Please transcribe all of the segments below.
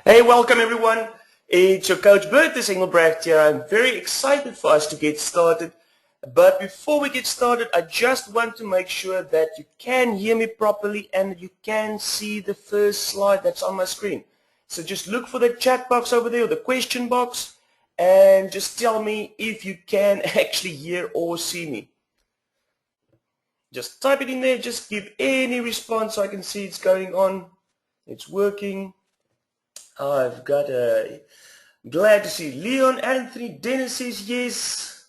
Hey, welcome everyone. It's your coach Bertus, Engelbrecht here. I'm very excited for us to get started. But before we get started, I just want to make sure that you can hear me properly and you can see the first slide that's on my screen. So just look for the chat box over there, or the question box, and just tell me if you can actually hear or see me. Just type it in there, just give any response so I can see it's going on. It's working. I've got glad to see Leon, Anthony, Dennis says yes.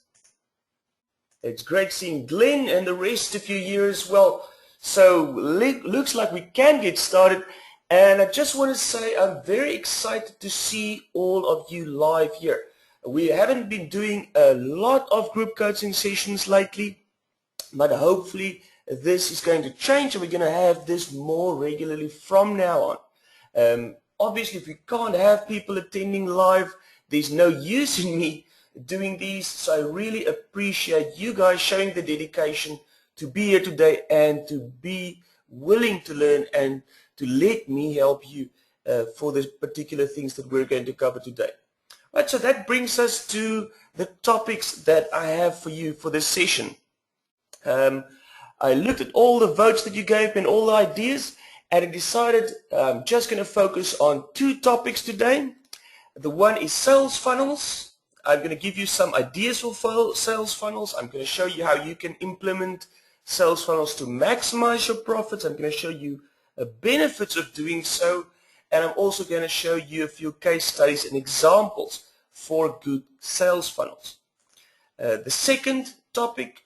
It's great seeing Glenn and the rest of you here as well. So looks like we can get started, and I just want to say I'm very excited to see all of you live here. We haven't been doing a lot of group coaching sessions lately, but hopefully this is going to change and we're going to have this more regularly from now on. Obviously, if we can't have people attending live, there's no use in me doing these. So I really appreciate you guys showing the dedication to be here today and to be willing to learn and to let me help you for the particular things that we're going to cover today. Right, so that brings us to the topics that I have for you for this session. I looked at all the votes that you gave me and all the ideas, and I decided I'm just going to focus on two topics today. The one is sales funnels. I'm going to give you some ideas for sales funnels. I'm going to show you how you can implement sales funnels to maximize your profits. I'm going to show you the benefits of doing so, and I'm also going to show you a few case studies and examples for good sales funnels. The second topic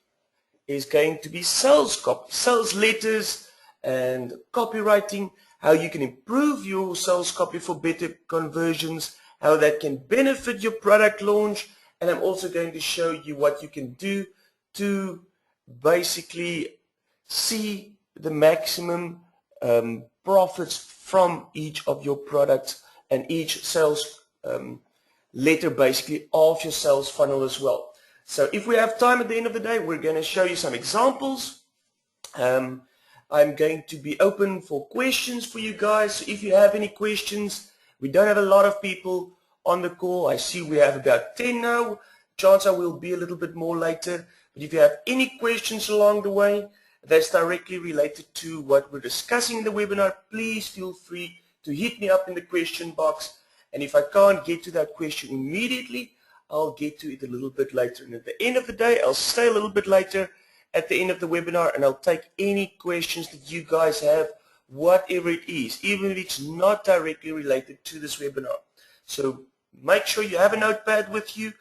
is going to be sales copy, sales letters, and copywriting, how you can improve your sales copy for better conversions, how that can benefit your product launch, and I'm also going to show you what you can do to basically see the maximum profits from each of your products and each sales letter basically of your sales funnel as well. So if we have time at the end of the day, we're going to show you some examples. I'm going to be open for questions for you guys. So if you have any questions, we don't have a lot of people on the call. I see we have about 10 now. Chances will be a little bit more later. But if you have any questions along the way that's directly related to what we're discussing in the webinar, please feel free to hit me up in the question box. And if I can't get to that question immediately, I'll get to it a little bit later. And at the end of the day, I'll stay a little bit later at the end of the webinar, and I'll take any questions that you guys have, whatever it is, even if it's not directly related to this webinar. So make sure you have a notepad with you,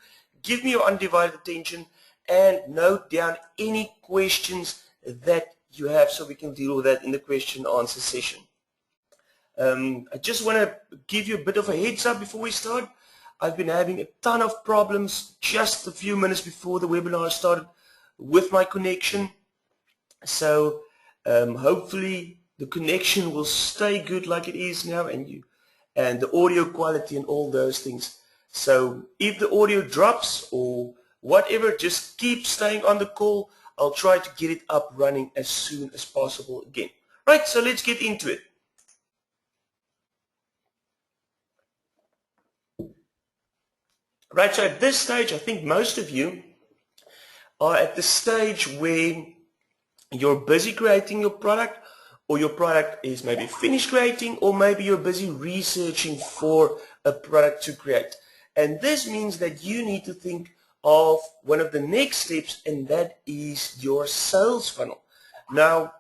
give me your undivided attention, and note down any questions that you have so we can deal with that in the question and answer session. I just want to give you a bit of a heads up before we start. I've been having a ton of problems just a few minutes before the webinar started with my connection, so hopefully the connection will stay good like it is now, and the audio quality and all those things. So if the audio drops or whatever, just keep staying on the call. I'll try to get it up running as soon as possible again. Right, so let's get into it. Right, so at this stage, I think most of you are at the stage where you're busy creating your product, or your product is maybe finished creating, or maybe you're busy researching for a product to create. And this means that you need to think of one of the next steps, and that is your sales funnel. Now,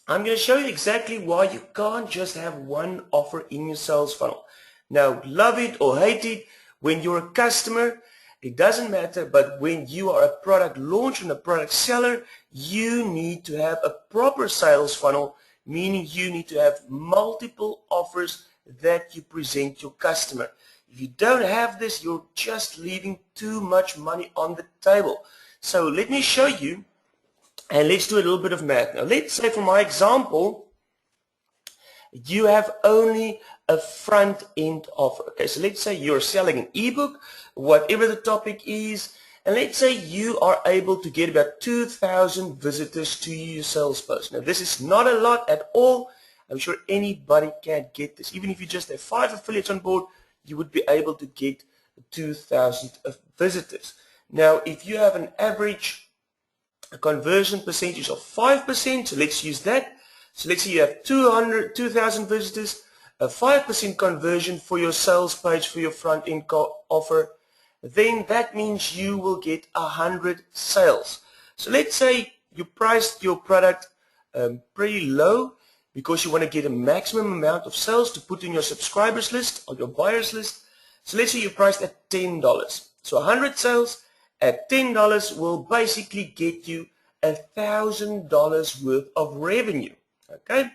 I'm going to show you exactly why you can't just have one offer in your sales funnel. Now, love it or hate it, when you're a customer, it doesn't matter, but when you are a product launcher and a product seller, you need to have a proper sales funnel, meaning you need to have multiple offers that you present your customer. If you don't have this, you're just leaving too much money on the table. So let me show you, and let's do a little bit of math. Now let's say for my example, you have only a front-end offer. Okay, so let's say you're selling an ebook, whatever the topic is, and let's say you are able to get about 2,000 visitors to your sales post. Now, this is not a lot at all. I'm sure anybody can get this. Even if you just have 5 affiliates on board, you would be able to get 2,000 visitors. Now, if you have an average conversion percentage of 5%, so let's use that. So let's say you have 2,000 visitors, a 5% conversion for your sales page, for your front-end offer, then that means you will get 100 sales. So let's say you priced your product pretty low because you want to get a maximum amount of sales to put in your subscribers list or your buyers list. So let's say you priced at $10. So 100 sales at $10 will basically get you $1,000 worth of revenue. Okay?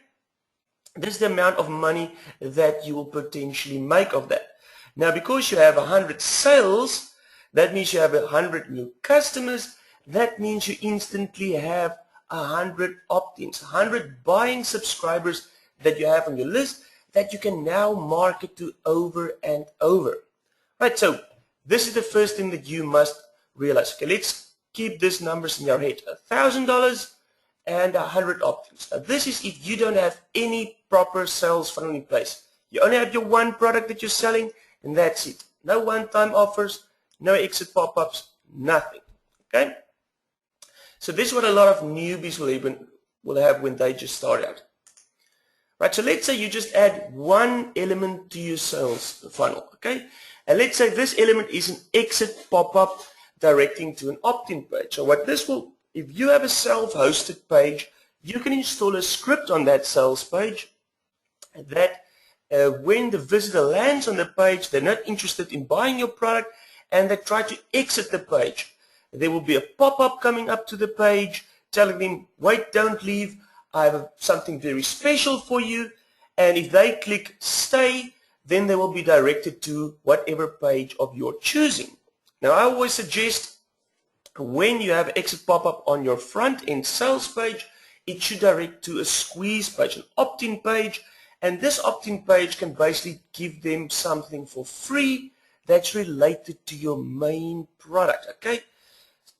This is the amount of money that you will potentially make of that. Now, because you have 100 sales, that means you have 100 new customers. That means you instantly have 100 opt-ins, 100 buying subscribers that you have on your list that you can now market to over and over. Right, so this is the first thing that you must realize. Okay, let's keep these numbers in your head. $1,000 and 100 opt-ins. Now, this is if you don't have any proper sales funnel in place. You only have your one product that you're selling, and that's it. No one-time offers, no exit pop-ups, nothing. Okay? So this is what a lot of newbies will have when they just start out. Right, so let's say you just add one element to your sales funnel, okay? And let's say this element is an exit pop-up directing to an opt-in page. So what this will, if you have a self-hosted page, you can install a script on that sales page that when the visitor lands on the page, they're not interested in buying your product and they try to exit the page. There will be a pop-up coming up to the page telling them, wait, don't leave, I have something very special for you. And if they click stay, then they will be directed to whatever page of your choosing. Now, I always suggest when you have exit pop-up on your front-end sales page, it should direct to a squeeze page, an opt-in page. And this opt-in page can basically give them something for free that's related to your main product, okay?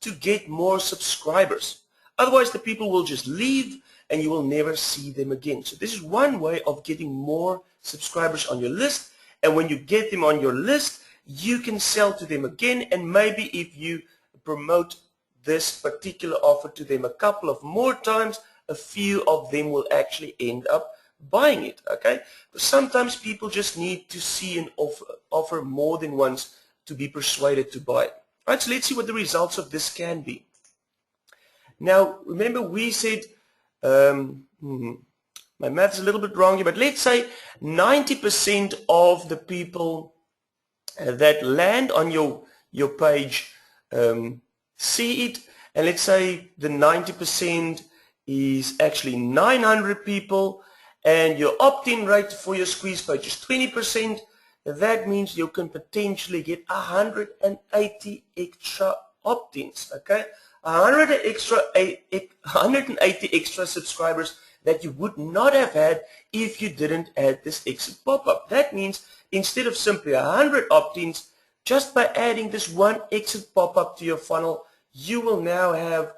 To get more subscribers. Otherwise, the people will just leave and you will never see them again. So this is one way of getting more subscribers on your list. And when you get them on your list, you can sell to them again. And maybe if you promote this particular offer to them a couple of more times, a few of them will actually end up buying it, okay? But sometimes people just need to see an offer more than once to be persuaded to buy it. All right, so let's see what the results of this can be. Now, remember we said, my math is a little bit wrong here, but let's say 90% of the people that land on your page see it, and let's say the 90% is actually 900 people, and your opt-in rate for your squeeze page is 20%, that means you can potentially get 180 extra opt-ins, okay? 180 extra subscribers that you would not have had if you didn't add this exit pop-up. That means instead of simply 100 opt-ins, just by adding this one exit pop-up to your funnel, you will now have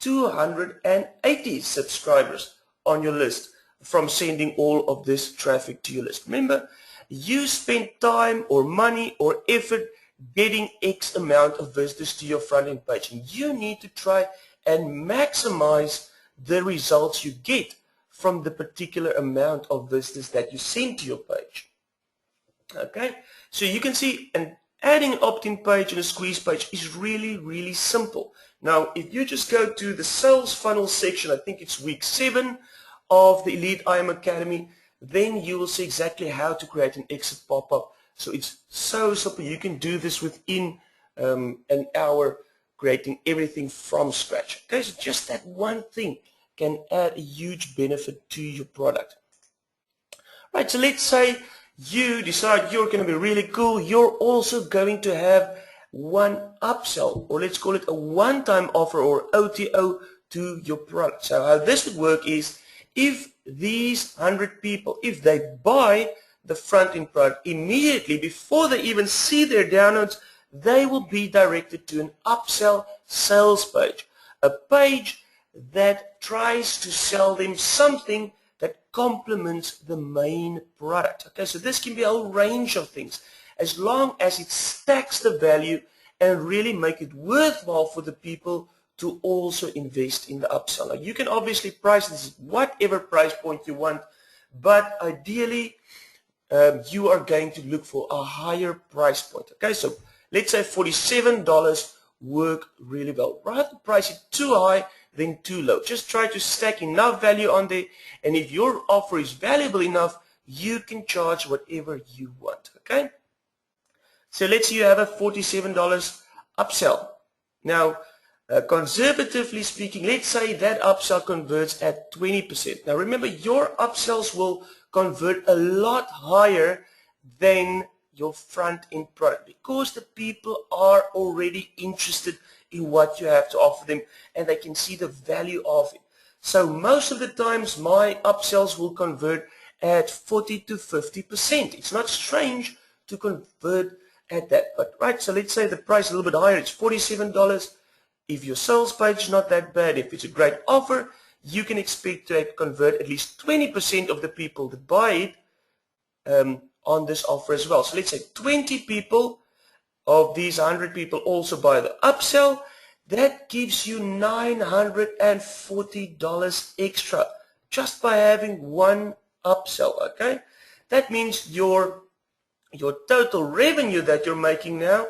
280 subscribers on your list from sending all of this traffic to your list. Remember, you spend time or money or effort getting X amount of visitors to your front-end page, and you need to try and maximize the results you get from the particular amount of visitors that you send to your page. Okay, so you can see, and adding an opt-in page and a squeeze page is really, really simple. Now, if you just go to the sales funnel section, I think it's week 7 of the Elite EIMA Academy, then you will see exactly how to create an exit pop-up. So it's so simple. You can do this within an hour, creating everything from scratch. Okay, so just that one thing can add a huge benefit to your product. Right, so let's say you decide you're going to be really cool. You're also going to have one upsell, or let's call it a one-time offer or OTO to your product. So how this would work is, if these 100 people, if they buy the front-end product immediately before they even see their downloads, they will be directed to an upsell sales page, a page that tries to sell them something that complements the main product. Okay, so this can be a whole range of things, as long as it stacks the value and really make it worthwhile for the people to also invest in the upsell. Now, you can obviously price this at whatever price point you want, but ideally you are going to look for a higher price point. Okay, so let's say $47 work really well. Rather price it too high than too low. Just try to stack enough value on there, and if your offer is valuable enough, you can charge whatever you want. Okay, so let's say you have a $47 upsell. Now, conservatively speaking, let's say that upsell converts at 20%. Now remember, your upsells will convert a lot higher than your front-end product, because the people are already interested in what you have to offer them and they can see the value of it. So most of the times my upsells will convert at 40 to 50%. It's not strange to convert at that, but right, so let's say the price is a little bit higher, it's $47. If your sales page is not that bad, if it's a great offer, you can expect to convert at least 20% of the people that buy it on this offer as well. So let's say 20 people of these 100 people also buy the upsell. That gives you $940 extra just by having one upsell. Okay, that means your total revenue that you're making now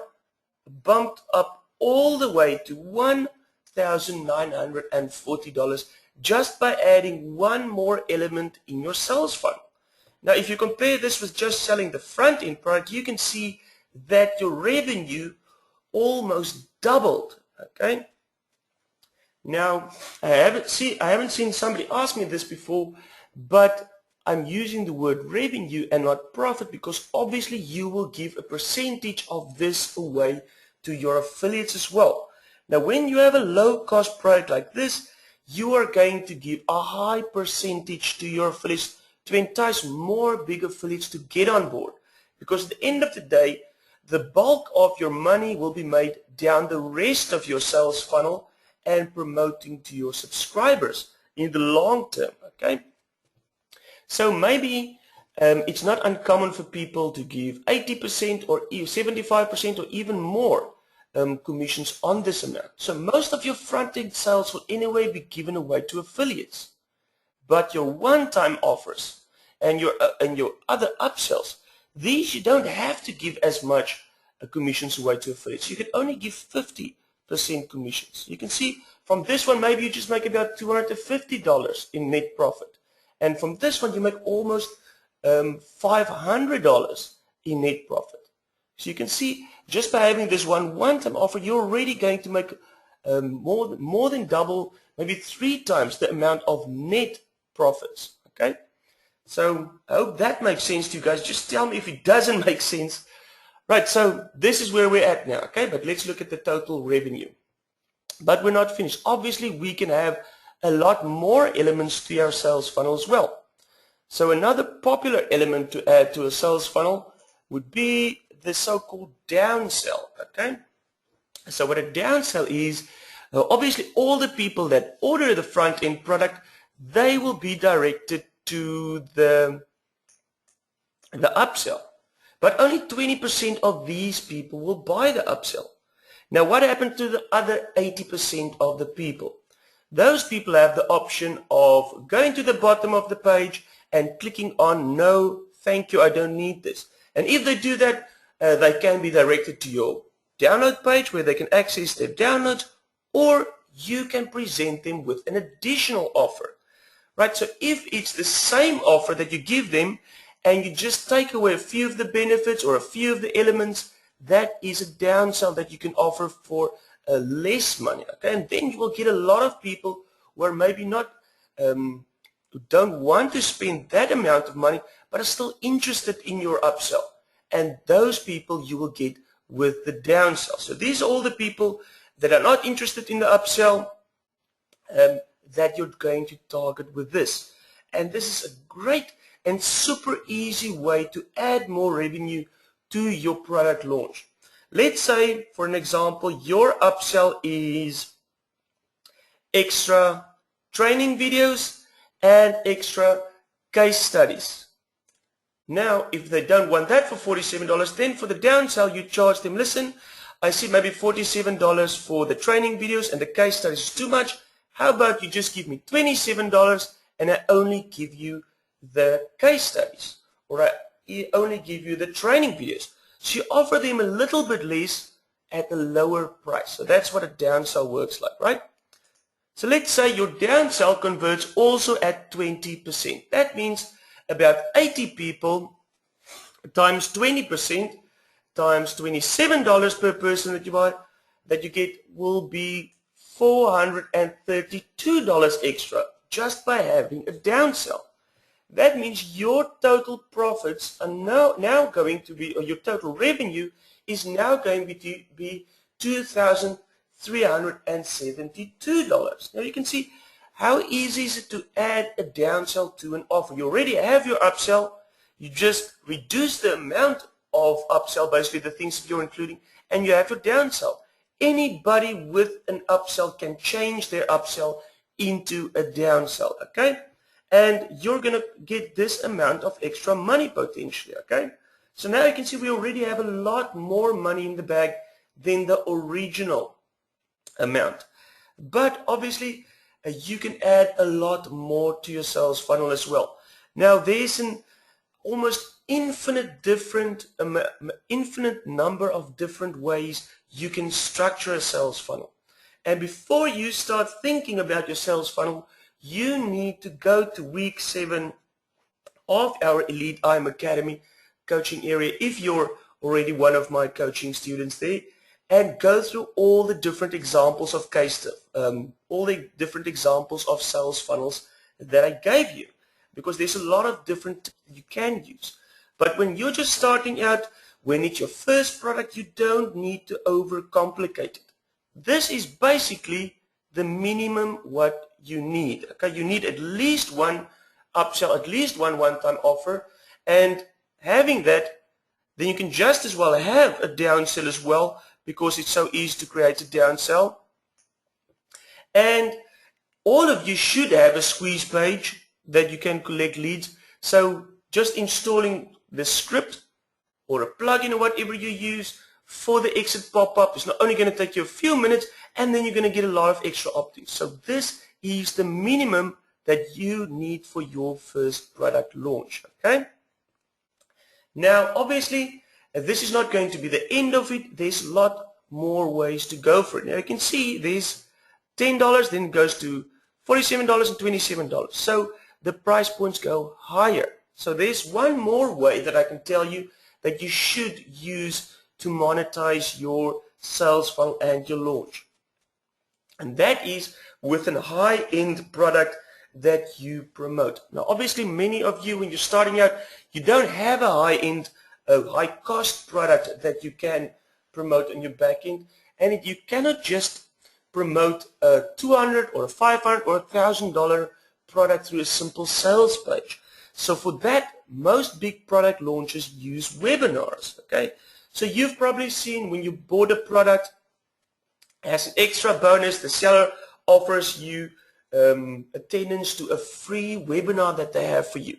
bumped up all the way to $1,940 just by adding one more element in your sales funnel. Now, if you compare this with just selling the front-end product, you can see that your revenue almost doubled. Okay. Now, I haven't seen somebody ask me this before, but I'm using the word revenue and not profit, because obviously you will give a percentage of this away to your affiliates as well. Now, when you have a low-cost product like this, you are going to give a high percentage to your affiliates to entice more big affiliates to get on board, because at the end of the day, the bulk of your money will be made down the rest of your sales funnel and promoting to your subscribers in the long term. Okay, so maybe it's not uncommon for people to give 80% or 75% or even more commissions on this amount. So most of your front-end sales will anyway be given away to affiliates, but your one-time offers and your other upsells, these you don't have to give as much commissions away to affiliates. You can only give 50% commissions. You can see from this one, maybe you just make about $250 in net profit, and from this one you make almost $500 in net profit. So you can see, just by having this one-time offer, you're already going to make more than double, maybe 3 times the amount of net profits. Okay, so I hope that makes sense to you guys. Just tell me if it doesn't make sense. Right, so this is where we're at now. Okay, but let's look at the total revenue. But we're not finished. Obviously, we can have a lot more elements to our sales funnel as well. So another popular element to add to a sales funnel would be the so-called downsell. Okay, so what a downsell is, obviously all the people that order the front-end product, they will be directed to the upsell, but only 20% of these people will buy the upsell. Now, what happened to the other 80% of the people? Those people have the option of going to the bottom of the page and clicking on no, thank you, I don't need this. And if they do that, they can be directed to your download page where they can access their downloads, or you can present them with an additional offer. Right, so if it's the same offer that you give them and you just take away a few of the benefits or a few of the elements, that is a downsell that you can offer for less money. Okay, and then you will get a lot of people who are maybe not, who don't want to spend that amount of money, but are still interested in your upsell. And those people you will get with the downsell. So these are all the people that are not interested in the upsell that you're going to target with this. And this is a great and super easy way to add more revenue to your product launch. Let's say, for an example, your upsell is extra training videos and extra case studies. Now, if they don't want that for $47, then for the downsell, you charge them, listen, I see maybe $47 for the training videos and the case studies is too much. How about you just give me $27 and I only give you the case studies, or I only give you the training videos. So you offer them a little bit less at a lower price. So that's what a downsell works like, right? So let's say your downsell converts also at 20%. That means about 80 people times 20% times $27 per person that you buy, that you get will be $432 extra just by having a downsell. That means your total profits are now going to be, or your total revenue is now going to be $2,372. Now you can see how easy is it to add a downsell to an offer. You already have your upsell. You just reduce the amount of upsell, basically the things that you're including, and you have your downsell. Anybody with an upsell can change their upsell into a downsell, okay? And you're going to get this amount of extra money potentially, okay? So now you can see we already have a lot more money in the bag than the original amount. But obviously, you can add a lot more to your sales funnel as well. Now, there's an almost infinite number of different ways you can structure a sales funnel. And before you start thinking about your sales funnel, you need to go to week 7 of our Elite EIMA Academy coaching area, if you're already one of my coaching students there, and go through all the different examples of all the different examples of sales funnels that I gave you, because there's a lot of different you can use. But when you're just starting out, when it's your first product, you don't need to overcomplicate it. This is basically the minimum what you need. Okay, you need at least one upsell, at least one-time offer, and having that, then you can just as well have a downsell as well, because it's so easy to create a downsell. And all of you should have a squeeze page that you can collect leads. So just installing the script or a plugin or whatever you use for the exit pop-up is not only going to take you a few minutes, and then you're going to get a lot of extra opt-ins. So this is the minimum that you need for your first product launch, okay? Now, obviously, this is not going to be the end of it. There's a lot more ways to go for it. Now, you can see there's $10, then it goes to $47 and $27. So the price points go higher. So there's one more way that I can tell you that you should use to monetize your sales funnel and your launch. And that is with a high-end product that you promote. Now, obviously, many of you, when you're starting out, you don't have a high-end, high-cost product that you can promote on your back end, and you cannot just promote a $200 or a $500 or a $1,000 product through a simple sales page. So for that, most big product launches use webinars, okay? So you've probably seen when you bought a product, as an extra bonus, the seller offers you attendance to a free webinar that they have for you.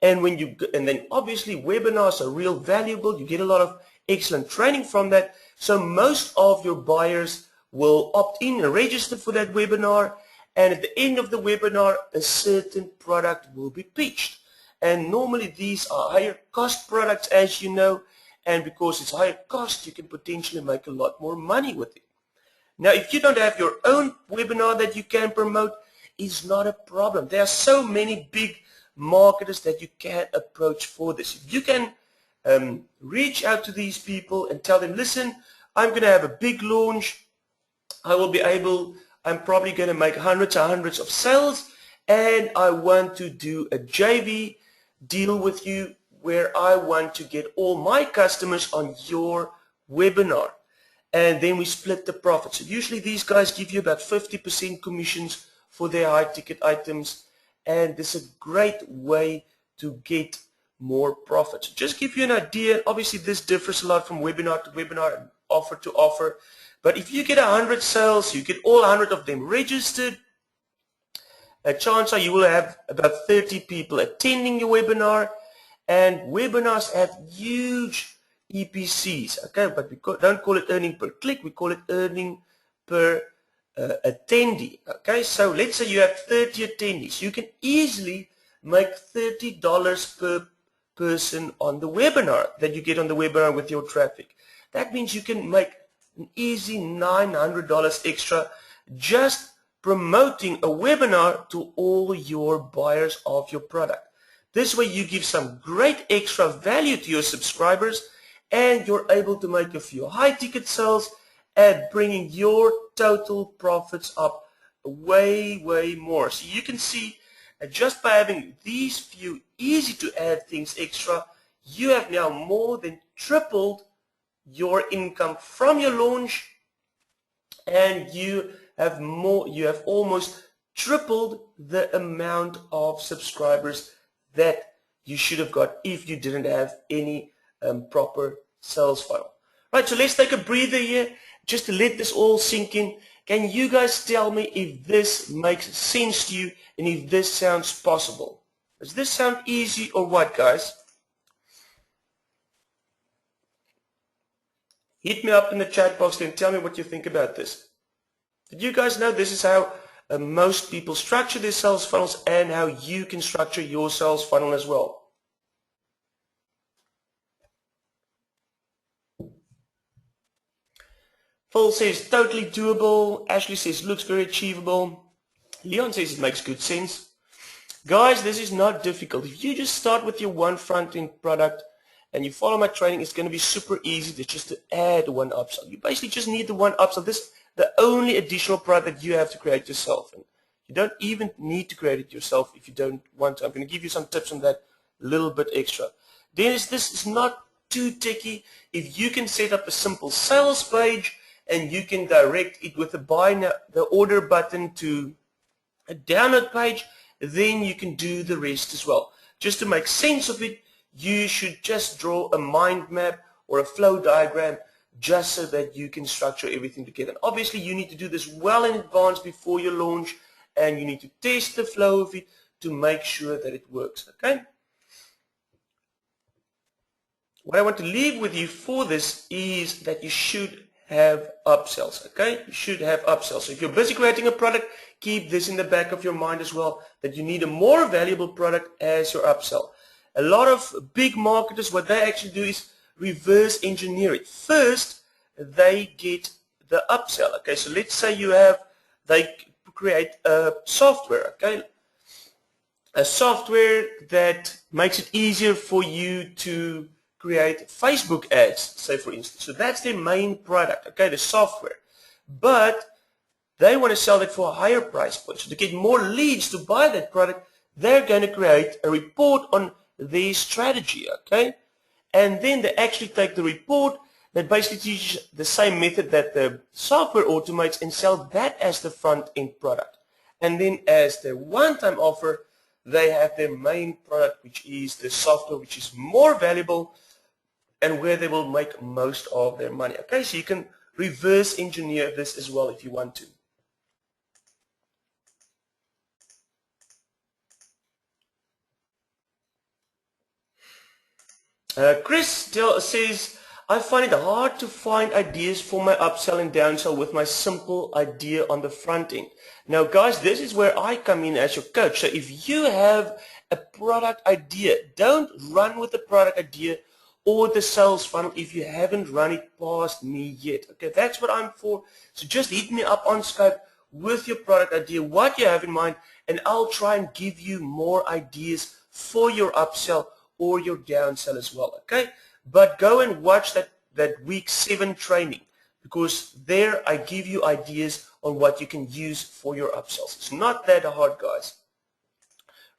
And then obviously webinars are real valuable. You get a lot of excellent training from that. So most of your buyers will opt in and register for that webinar. And at the end of the webinar, a certain product will be pitched. And normally these are higher cost products, as you know. And because it's higher cost, you can potentially make a lot more money with it. Now, if you don't have your own webinar that you can promote, it's not a problem. There are so many big marketers that you can approach for this. If you can reach out to these people and tell them, listen, I'm going to have a big launch. I'm probably going to make hundreds and hundreds of sales, and I want to do a JV deal with you where I want to get all my customers on your webinar. And then we split the profit. So usually these guys give you about 50% commissions for their high-ticket items, and this is a great way to get more profit. So just give you an idea. Obviously, this differs a lot from webinar to webinar and offer to offer. But if you get 100 sales, you get all 100 of them registered, chances are you will have about 30 people attending your webinar, and webinars have huge EPCs, okay, but we don't call it earning per click, we call it earning per attendee, okay. So let's say you have 30 attendees, you can easily make $30 per person on the webinar that you get on the webinar with your traffic. That means you can make an easy $900 extra just promoting a webinar to all your buyers of your product. This way you give some great extra value to your subscribers, and you're able to make a few high ticket sales and bringing your total profits up way more. So you can see just by having these few easy to add things extra, you have now more than tripled your income from your launch, and you have almost tripled the amount of subscribers that you should have got if you didn't have any proper sales funnel. Right, so let's take a breather here just to let this all sink in. Can you guys tell me if this makes sense to you and if this sounds possible? Does this sound easy or what, guys? Hit me up in the chat box and tell me what you think about this. Did you guys know this is how most people structure their sales funnels, and how you can structure your sales funnel as well? Phil says totally doable. Ashley says looks very achievable. Leon says it makes good sense. Guys, this is not difficult. If you just start with your one front-end product and you follow my training, it's going to be super easy to add one upsell. You basically just need the one upsell. This is the only additional product you have to create yourself. And you don't even need to create it yourself if you don't want to. I'm going to give you some tips on that a little bit extra. Dennis, this is not too techy. If you can set up a simple sales page and you can direct it with the order button to a download page, then you can do the rest as well. Just to make sense of it, you should just draw a mind map or a flow diagram just so that you can structure everything together. And obviously, you need to do this well in advance before your launch, and you need to test the flow of it to make sure that it works, okay? What I want to leave with you for this is that you should have upsells, okay? You should have upsells. So if you're busy creating a product, keep this in the back of your mind as well, that you need a more valuable product as your upsell. A lot of big marketers, what they actually do is reverse engineer it. First, they get the upsell, okay? So let's say they create a software, okay? A software that makes it easier for you to create Facebook ads, say for instance. So that's their main product, okay, the software. But they want to sell that for a higher price point. So to get more leads to buy that product, they're going to create a report on their strategy, okay? And then they actually take the report that basically teaches the same method that the software automates and sell that as the front-end product. And then as their one-time offer, they have their main product, which is the software, which is more valuable and where they will make most of their money. Okay, so you can reverse engineer this as well if you want to. Chris says, I find it hard to find ideas for my upsell and downsell with my simple idea on the front end. Now guys, this is where I come in as your coach. So if you have a product idea, don't run with the product idea or the sales funnel if you haven't run it past me yet. Okay, that's what I'm for. So just hit me up on Skype with your product idea, what you have in mind, and I'll try and give you more ideas for your upsell or your downsell as well, okay? But go and watch that week 7 training, because there I give you ideas on what you can use for your upsells. It's not that hard, guys.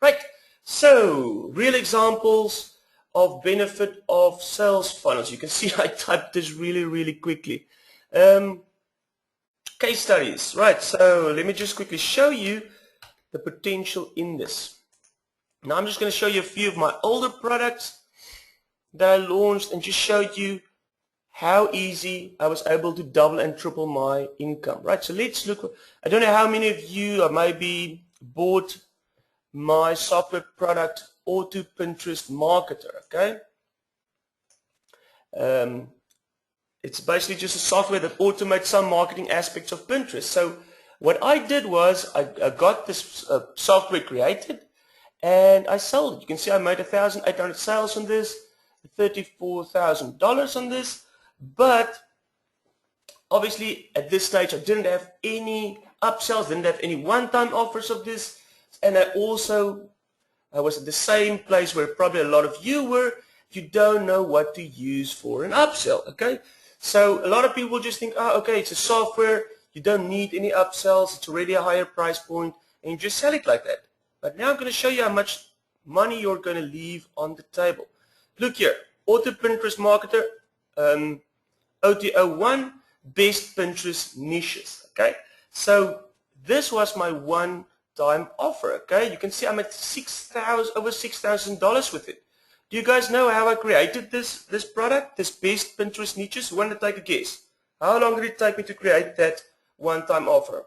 Right, so real examples of benefit of sales funnels. You can see I typed this really quickly. Case studies, right? So let me just quickly show you the potential in this. Now I'm just going to show you a few of my older products that I launched and just showed you how easy I was able to double and triple my income, right? So let's look. I don't know how many of you are maybe bought my software product Auto Pinterest Marketer, okay? It's basically just a software that automates some marketing aspects of Pinterest. So what I did was I got this software created and I sold it. You can see I made 1,800 sales on this, $34,000 on this, but obviously at this stage I didn't have any upsells, didn't have any one-time offers of this, and I was at the same place where probably a lot of you were. You don't know what to use for an upsell, okay? So a lot of people just think, oh, okay, it's a software, you don't need any upsells, it's already a higher price point, and you just sell it like that. But now I'm going to show you how much money you're going to leave on the table. Look here, Auto Pinterest Marketer, OTO1, Best Pinterest Niches, okay? So this was my one-time offer, okay? You can see I'm at over $6,000 with it. Do you guys know how I created this product, this Best Pinterest Niches? Who want to take a guess? How long did it take me to create that one-time offer?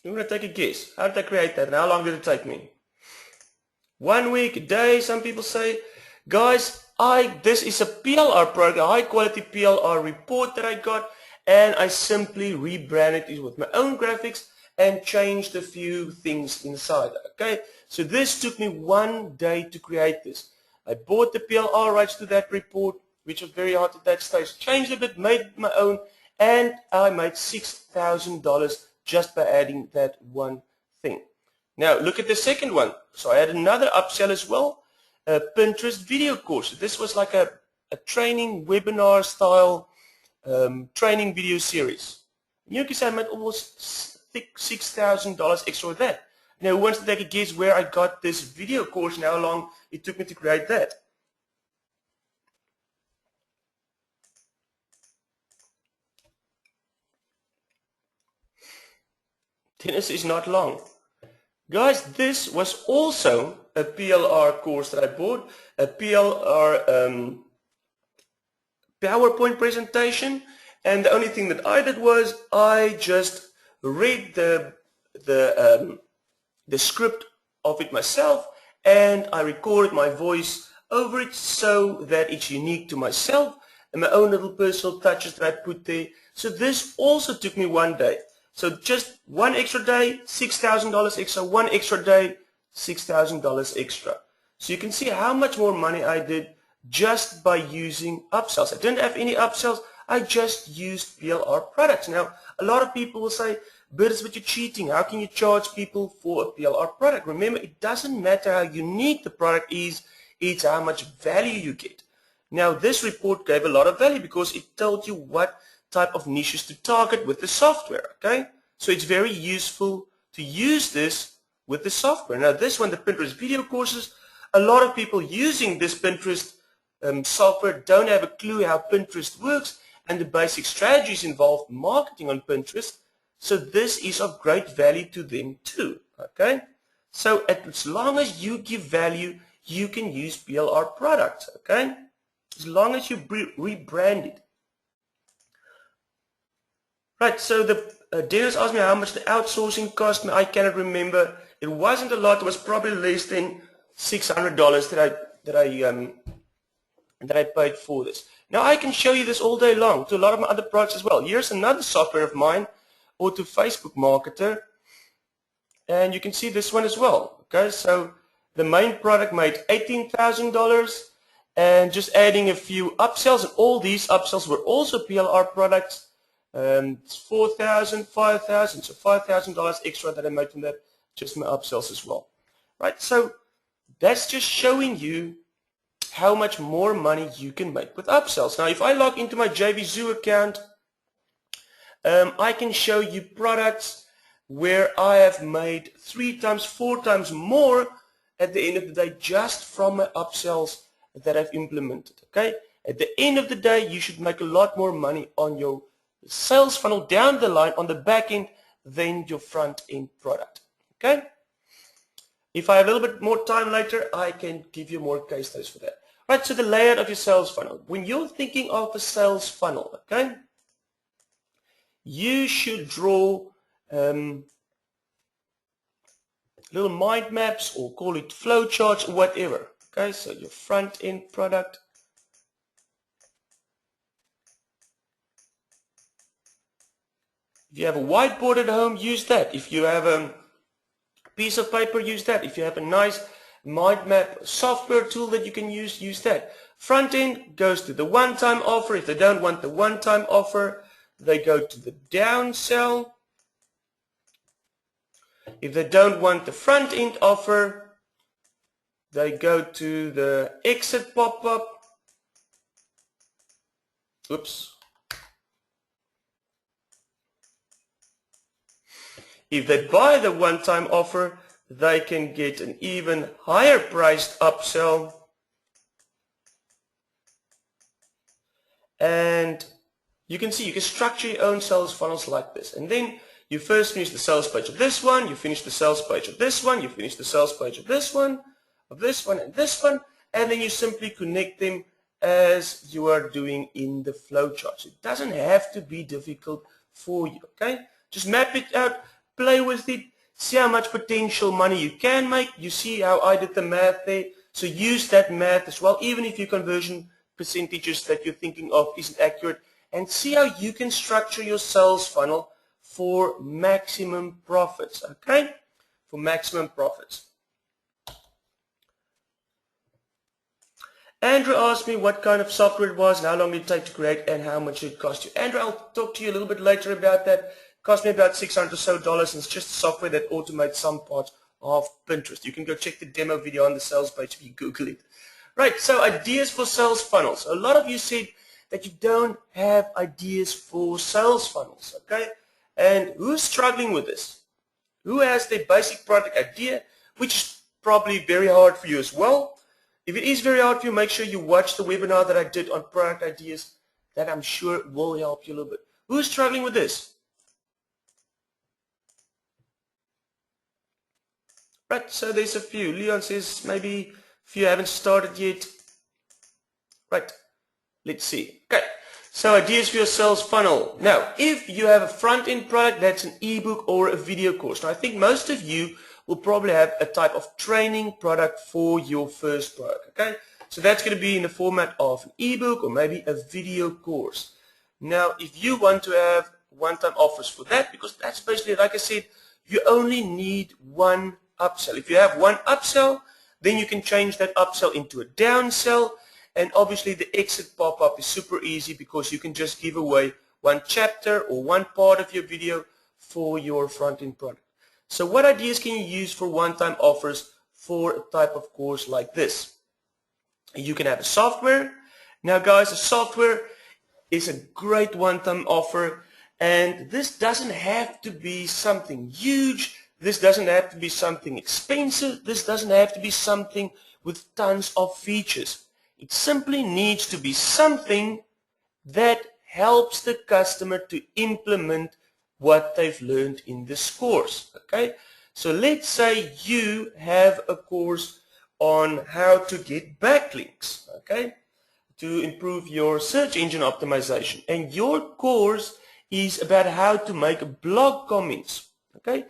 You want to take a guess? How did I create that and how long did it take me? 1 week, a day, some people say. Guys, this is a PLR product, a high quality PLR report that I got, and I simply rebranded it with my own graphics and changed a few things inside. Okay, so this took me 1 day to create this. I bought the PLR rights to that report, which was very hard at that stage. Changed a bit, made my own, and I made $6,000 just by adding that one thing. Now look at the second one. So I had another upsell as well, a Pinterest video course. This was like a training webinar style training video series. You can say I made almost $6,000 extra with that. Now who wants to take a guess where I got this video course and how long it took me to create that? Tennis is not long. Guys, this was also a PLR course that I bought, a PLR PowerPoint presentation, and the only thing that I did was I just read the script of it myself, and I recorded my voice over it so that it's unique to myself and my own little personal touches that I put there. So this also took me 1 day. So just 1 extra day, $6,000 extra, 1 extra day, $6,000 extra. So you can see how much more money I did just by using upsells. I didn't have any upsells, I just used PLR products. Now, a lot of people will say, Bertus, but you're cheating. How can you charge people for a PLR product? Remember, it doesn't matter how unique the product is, it's how much value you get. Now, this report gave a lot of value because it told you what type of niches to target with the software, okay? So it's very useful to use this with the software. Now this one, the Pinterest video courses, a lot of people using this Pinterest software don't have a clue how Pinterest works and the basic strategies involved marketing on Pinterest. So this is of great value to them too, okay? So as long as you give value, you can use PLR products, okay? As long as you rebrand it. Right, so Dennis asked me how much the outsourcing cost me. I cannot remember. It wasn't a lot. It was probably less than $600 that I paid for this. Now I can show you this all day long to a lot of my other products as well. Here's another software of mine, Auto Facebook Marketer, and you can see this one as well. Okay, so the main product made $18,000, and just adding a few upsells, and all these upsells were also PLR products. It's $4,000, $5,000, so $5,000 extra that I made from that, just my upsells as well. Right, so that's just showing you how much more money you can make with upsells. Now, if I log into my JVZoo account, I can show you products where I have made 3 times, 4 times more at the end of the day just from my upsells that I've implemented. Okay, at the end of the day, you should make a lot more money on your sales funnel down the line on the back end than your front end product. Okay, if I have a little bit more time later, I can give you more case studies for that. Right, so the layout of your sales funnel. When you're thinking of a sales funnel, okay, you should draw little mind maps, or call it flow charts, or whatever. Okay, so your front end product. If you have a whiteboard at home, use that. If you have a piece of paper, use that. If you have a nice mind map software tool that you can use that. Front end goes to the one-time offer. If they don't want the one-time offer, they go to the downsell. If they don't want the front end offer, they go to the exit pop-up. Oops. If they buy the one-time offer, they can get an even higher priced upsell. And you can see you can structure your own sales funnels like this. And then you first finish the sales page of this one, you finish the sales page of this one, you finish the sales page of this one, and this one, and then you simply connect them as you are doing in the flow chart. So it doesn't have to be difficult for you, okay? Just map it out, play with it, see how much potential money you can make. You see how I did the math there. So use that math as well, even if your conversion percentages that you're thinking of isn't accurate, and see how you can structure your sales funnel for maximum profits, okay? For maximum profits. Andrew asked me what kind of software it was and how long it take to create and how much it cost you. Andrew, I'll talk to you a little bit later about that. It cost me about $600 or so, and it's just software that automates some parts of Pinterest. You can go check the demo video on the sales page if you Google it. Right, so ideas for sales funnels. A lot of you said that you don't have ideas for sales funnels, okay? And who's struggling with this? Who has their basic product idea, which is probably very hard for you as well? If it is very hard for you, make sure you watch the webinar that I did on product ideas. That I'm sure will help you a little bit. Who's struggling with this? Right, so there's a few. Leon says maybe if you haven't started yet. Right, let's see. Okay, so ideas for your sales funnel. Now, if you have a front-end product that's an ebook or a video course. Now, I think most of you will probably have a type of training product for your first product, okay? So that's going to be in the format of an ebook or maybe a video course. Now, if you want to have one-time offers for that, because that's basically, like I said, you only need one upsell. If you have one upsell, then you can change that upsell into a downsell, and obviously the exit pop-up is super easy because you can just give away one chapter or one part of your video for your front-end product. So what ideas can you use for one-time offers for a type of course like this? You can have a software. Now guys, a software is a great one-time offer, and this doesn't have to be something huge. This doesn't have to be something expensive. This doesn't have to be something with tons of features. It simply needs to be something that helps the customer to implement what they've learned in this course, okay? So let's say you have a course on how to get backlinks, okay, to improve your search engine optimization, and your course is about how to make blog comments, okay?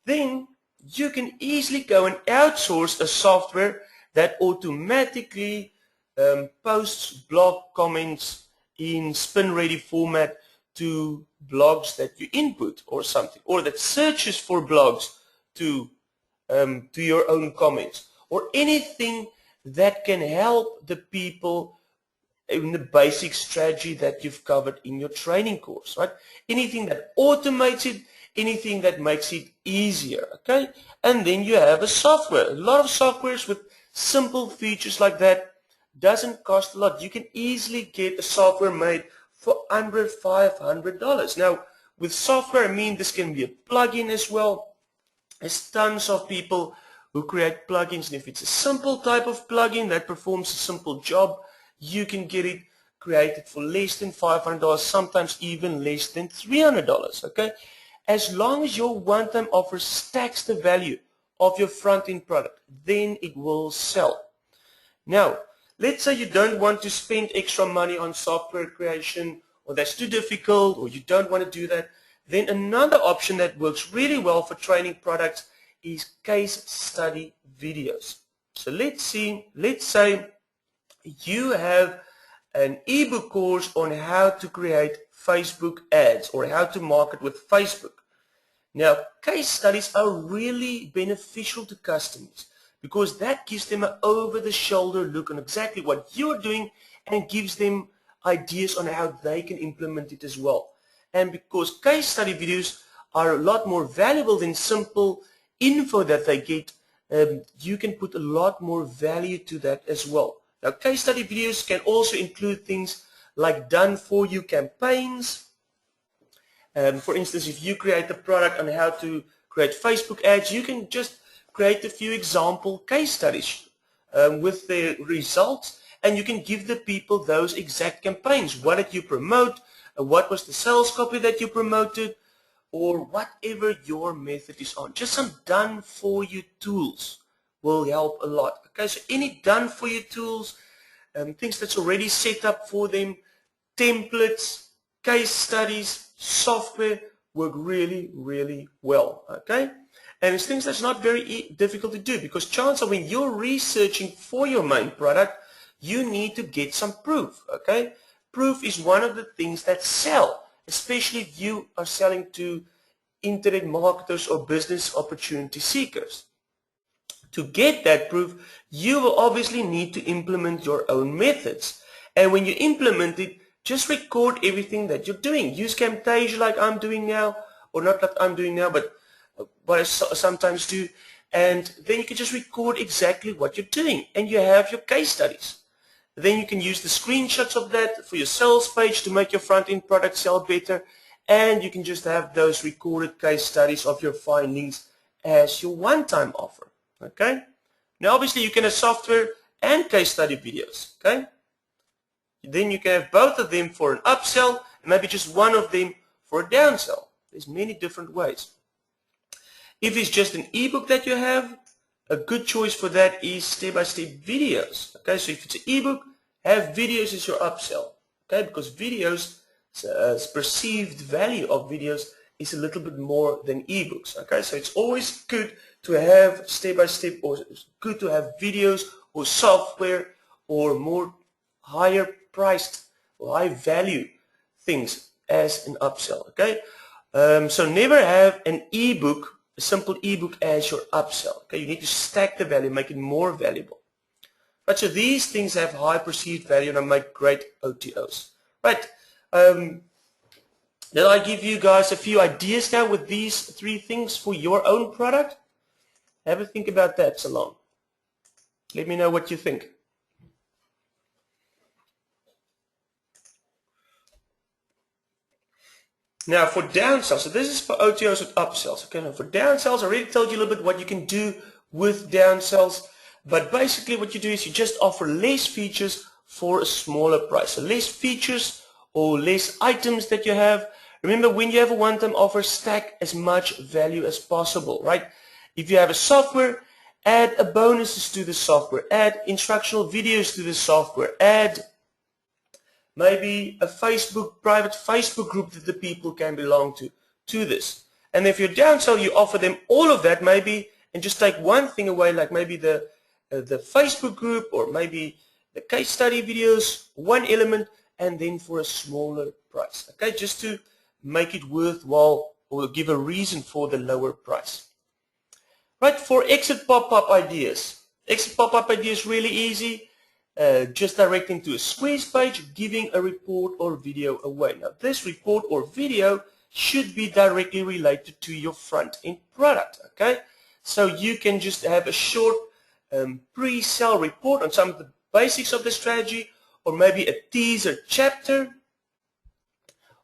Then you can easily go and outsource a software that automatically posts blog comments in spin-ready format to blogs that you input or something, or that searches for blogs to your own comments, or anything that can help the people in the basic strategy that you've covered in your training course, right? Anything that automates it, anything that makes it easier, okay? And then you have a software. A lot of softwares with simple features like that doesn't cost a lot. You can easily get a software made for under $500. Now, with software, I mean this can be a plugin as well. There's tons of people who create plugins, and if it's a simple type of plugin that performs a simple job, you can get it created for less than $500, sometimes even less than $300, okay? As long as your one-time offer stacks the value of your front-end product, then it will sell. Now, let's say you don't want to spend extra money on software creation, or that's too difficult, or you don't want to do that, then another option that works really well for training products is case study videos. So let's say you have an ebook course on how to create Facebook ads or how to market with Facebook. Now, case studies are really beneficial to customers because that gives them an over-the-shoulder look on exactly what you're doing and gives them ideas on how they can implement it as well. And because case study videos are a lot more valuable than simple info that they get, you can put a lot more value to that as well. Now, case study videos can also include things like done-for-you campaigns. For instance, if you create a product on how to create Facebook ads, you can just create a few example case studies with the results, and you can give the people those exact campaigns. What did you promote? What was the sales copy that you promoted? Or whatever your method is on. Just some done-for-you tools will help a lot. Okay, so any done-for-you tools, things that's already set up for them, templates, case studies, software work really, really well. Okay, and it's things that's not very difficult to do because chances are when you're researching for your main product, you need to get some proof. Okay, proof is one of the things that sell, especially if you are selling to internet marketers or business opportunity seekers. To get that proof, you will obviously need to implement your own methods. And when you implement it, just record everything that you're doing. Use Camtasia like I'm doing now, or not like I'm doing now, but what I sometimes do. And then you can just record exactly what you're doing. And you have your case studies. Then you can use the screenshots of that for your sales page to make your front-end product sell better. And you can just have those recorded case studies of your findings as your one-time offer. Okay? Now, obviously, you can have software and case study videos. Okay? Then you can have both of them for an upsell and maybe just one of them for a downsell. There's many different ways. If it's just an ebook that you have, a good choice for that is step-by-step videos. Okay, so if it's an ebook, have videos as your upsell. Okay, because videos, perceived value of videos is a little bit more than ebooks. Okay, so it's always good to have step-by-step, or good to have videos or software or more higher priced or high value things as an upsell. Okay, so never have an ebook, a simple ebook as your upsell. Okay, you need to stack the value, make it more valuable. Right, so these things have high perceived value and make great OTOs. Right, did I give you guys a few ideas now with these 3 things for your own product? Have a think about that, Salon. Let me know what you think. Now for downsells, so this is for OTOs with upsells. Okay, now for downsells, I already told you a little bit what you can do with downsells, but basically what you do is you just offer less features for a smaller price. So less features or less items that you have. Remember, when you have a one-time offer, stack as much value as possible, right? If you have a software, add a bonuses to the software, add instructional videos to the software, add maybe a private Facebook group that the people can belong to this. And if you're downsell, you offer them all of that maybe, and just take one thing away, like maybe the Facebook group or maybe the case study videos, one element, and then for a smaller price. Okay, just to make it worthwhile or give a reason for the lower price. Right, for exit pop-up ideas. Exit pop-up ideas really easy. Just directing to a squares page, giving a report or video away. Now this report or video should be directly related to your front-end product. Okay, so you can just have a short pre-sale report on some of the basics of the strategy, or maybe a teaser chapter,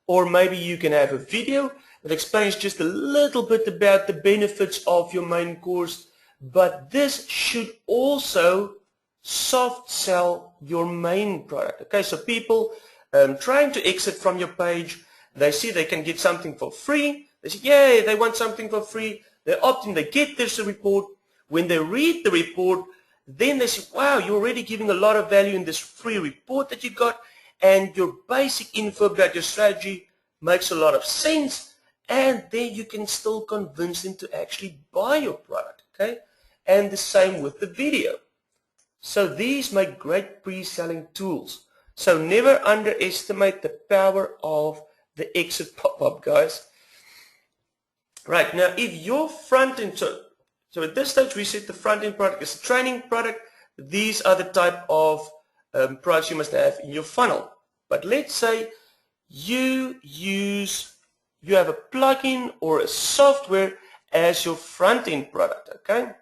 or maybe you can have a video that explains just a little bit about the benefits of your main course, but this should also soft sell your main product. Okay, so people trying to exit from your page, they see they can get something for free. They say, yay, they want something for free. They opt in, they get this report. When they read the report, then they say, wow, you're already giving a lot of value in this free report that you got, and your basic info about your strategy makes a lot of sense, and then you can still convince them to actually buy your product, okay? And the same with the video. So these make great pre-selling tools. So never underestimate the power of the exit pop-up, guys. Right, now if your front-end, so at this stage we said the front-end product is a training product. These are the type of products you must have in your funnel. But let's say you have a plugin or a software as your front-end product, okay?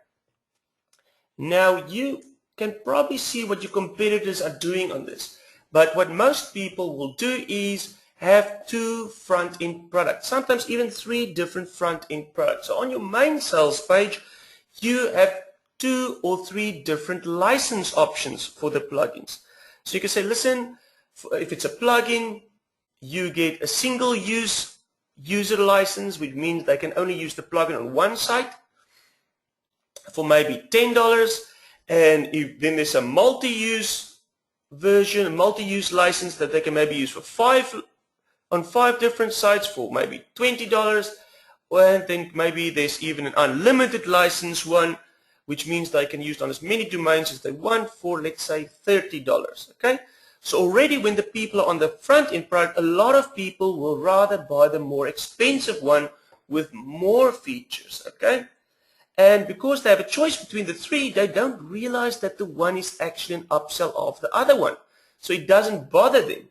Now you can probably see what your competitors are doing on this. But what most people will do is have 2 front-end products, sometimes even 3 different front-end products. So on your main sales page, you have 2 or 3 different license options for the plugins. So you can say, listen, if it's a plugin, you get a single-use user license, which means they can only use the plugin on one site for maybe $10. And then there's a multi-use version, a multi-use license that they can maybe use for on 5 different sites for maybe $20. And then maybe there's even an unlimited license one, which means they can use it on as many domains as they want for, let's say, $30. Okay? So already when the people are on the front end product, a lot of people will rather buy the more expensive one with more features. Okay? And because they have a choice between the 3, they don't realize that the one is actually an upsell of the other one. So it doesn't bother them.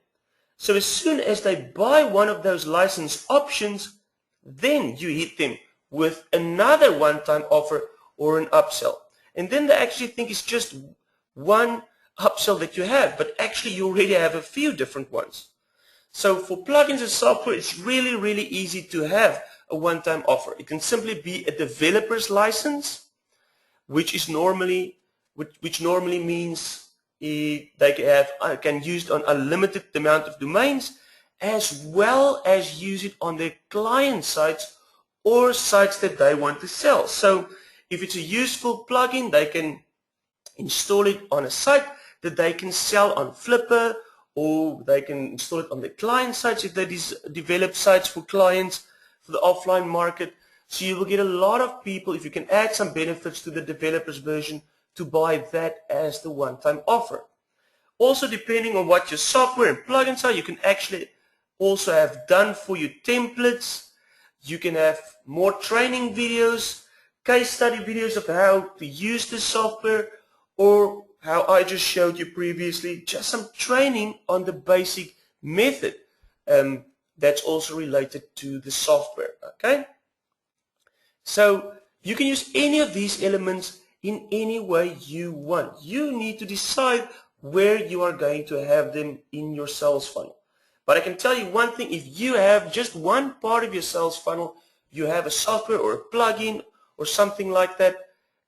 So as soon as they buy one of those license options, then you hit them with another one-time offer or an upsell. And then they actually think it's just one upsell that you have, but actually you already have a few different ones. So for plugins and software, it's really, really easy to have a one-time offer. It can simply be a developer's license, which normally means they can use it on a limited amount of domains, as well as use it on their client sites or sites that they want to sell. So if it's a useful plugin, they can install it on a site that they can sell on Flipper, or they can install it on their client sites if they develop sites for clients for the offline market. So you will get a lot of people, if you can add some benefits to the developer's version, to buy that as the one-time offer. Also, depending on what your software and plugins are, you can actually also have done for you templates. You can have more training videos, case study videos of how to use the software, or how I just showed you previously, just some training on the basic method that's also related to the software. Okay? So you can use any of these elements in any way you want. You need to decide where you are going to have them in your sales funnel. But I can tell you one thing, if you have just one part of your sales funnel, you have a software or a plugin or something like that,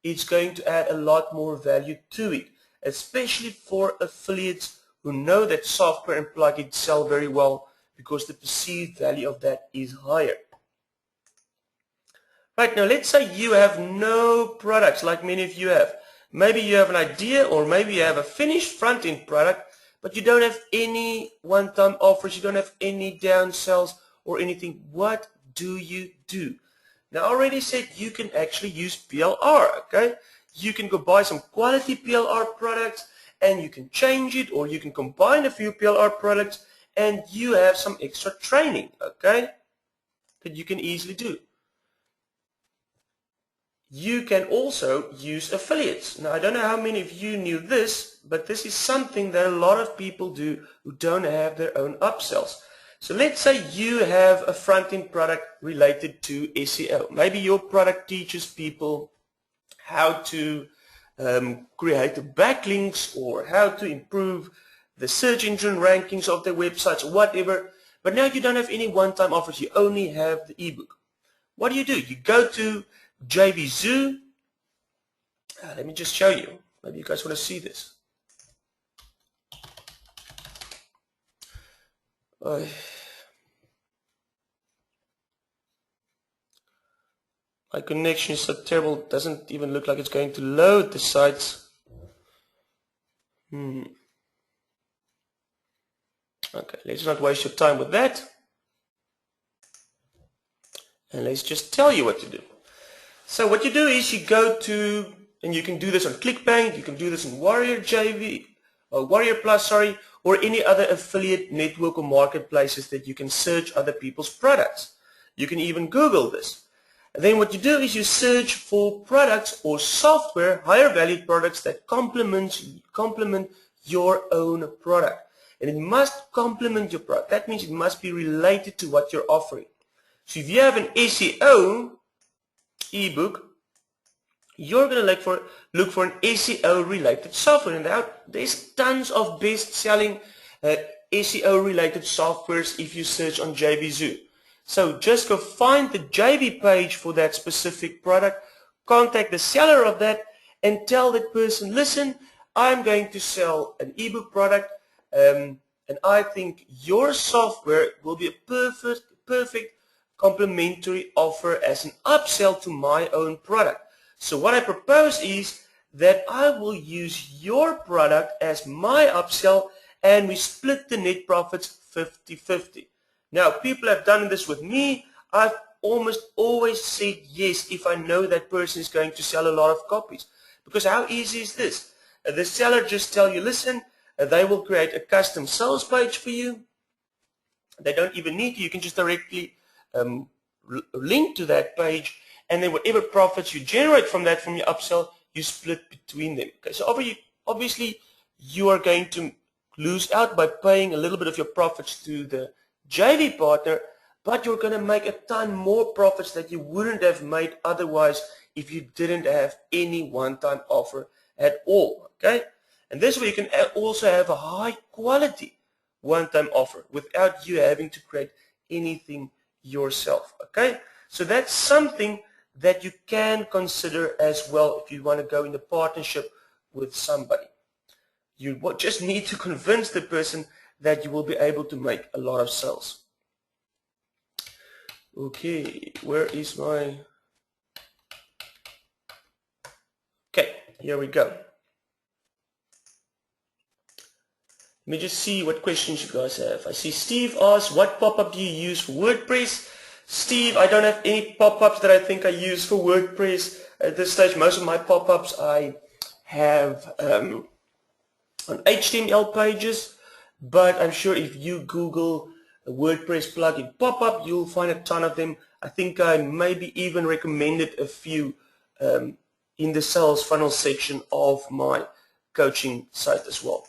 it's going to add a lot more value to it, especially for affiliates who know that software and plugins sell very well because the perceived value of that is higher. Right, now let's say you have no products like many of you have. Maybe you have an idea, or maybe you have a finished front-end product, but you don't have any one-time offers, you don't have any downsells or anything. What do you do? Now I already said you can actually use PLR, okay? You can go buy some quality PLR products and you can change it, or you can combine a few PLR products and you have some extra training, okay, that you can easily do. You can also use affiliates. Now I don't know how many of you knew this, but this is something that a lot of people do who don't have their own upsells. So let's say you have a front-end product related to SEO. Maybe your product teaches people how to create backlinks, or how to improve the search engine rankings of their websites or whatever. But now you don't have any one-time offers. You only have the ebook. What do? You go to JVZoo. Let me just show you. Maybe you guys want to see this. My connection is so terrible, it doesn't even look like it's going to load the sites. Okay, let's not waste your time with that. And let's just tell you what to do. So what you do is you go to, and you can do this on ClickBank, you can do this in Warrior JV, or Warrior Plus, sorry, or any other affiliate network or marketplaces that you can search other people's products. You can even Google this. And then what you do is you search for products or software, higher valued products that complement your own product. And it must complement your product. That means it must be related to what you're offering. So if you have an SEO ebook, you're going to look for an SEO related software. And there's tons of best-selling SEO related softwares if you search on JVZoo. So just go find the JV page for that specific product, contact the seller of that, and tell that person, listen, I'm going to sell an ebook product, and I think your software will be a perfect complementary offer as an upsell to my own product. So what I propose is that I will use your product as my upsell, and we split the net profits 50-50. Now, people have done this with me. I've almost always said yes if I know that person is going to sell a lot of copies. Because how easy is this? The seller just tell you, listen, they will create a custom sales page for you. They don't even need you. You can just directly link to that page, and then whatever profits you generate from that, from your upsell, you split between them. Okay, so obviously you are going to lose out by paying a little bit of your profits to the JV partner, but you're going to make a ton more profits that you wouldn't have made otherwise if you didn't have any one-time offer at all. Okay, and this way you can also have a high quality one-time offer without you having to create anything yourself. Okay, so that's something that you can consider as well if you want to go into partnership with somebody. You just need to convince the person that you will be able to make a lot of sales. Okay, where is my... Okay, here we go. Let me just see what questions you guys have. I see Steve asks, what pop-up do you use for WordPress? Steve, I don't have any pop-ups that I think I use for WordPress at this stage. Most of my pop-ups I have on HTML pages, but I'm sure if you Google a WordPress plugin pop-up, you'll find a ton of them. I think I maybe even recommended a few in the Salesfunnel section of my coaching site as well.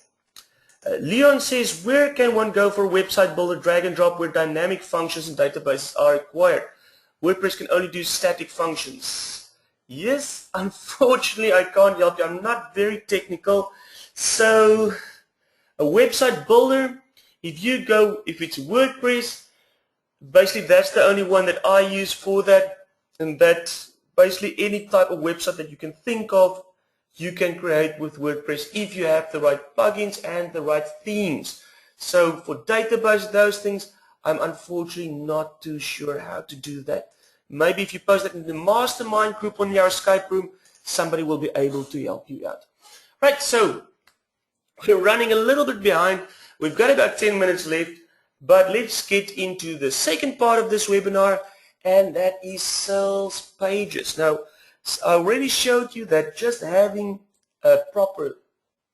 Leon says, where can one go for a website builder drag and drop where dynamic functions and databases are required? WordPress can only do static functions. Yes, unfortunately I can't help you. I'm not very technical. So a website builder, if it's WordPress, basically that's the only one that I use for that, and that's basically any type of website that you can think of you can create with WordPress if you have the right plugins and the right themes. So for database, those things, I'm unfortunately not too sure how to do that. Maybe if you post that in the mastermind group on our Skype room, somebody will be able to help you out. Right, so we're running a little bit behind. We've got about 10 minutes left, but let's get into the second part of this webinar, and that is sales pages. Now, I already showed you that just having a proper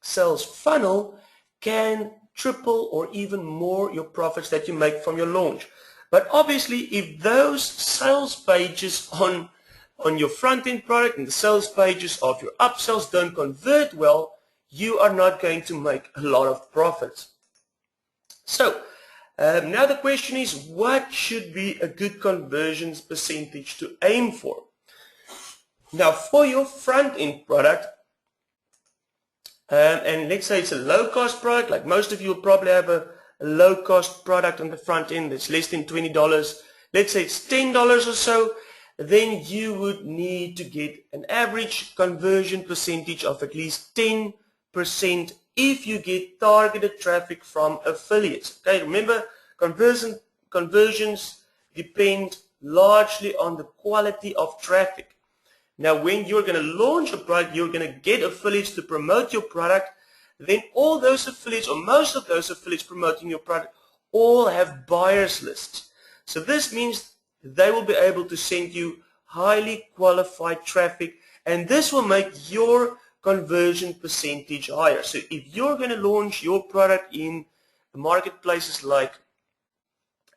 sales funnel can triple or even more your profits that you make from your launch. But obviously, if those sales pages on your front-end product and the sales pages of your upsells don't convert well, you are not going to make a lot of profits. So, now the question is, what should be a good conversion percentage to aim for? Now, for your front-end product, and let's say it's a low-cost product, like most of you will probably have a low-cost product on the front end that's less than $20. Let's say it's $10 or so, then you would need to get an average conversion percentage of at least 10% if you get targeted traffic from affiliates. Okay, remember, conversions depend largely on the quality of traffic. Now, when you're going to launch a product, you're going to get affiliates to promote your product. then all those affiliates, or most of those affiliates promoting your product, all have buyers lists. So this means they will be able to send you highly qualified traffic, and this will make your conversion percentage higher. So if you're going to launch your product in marketplaces like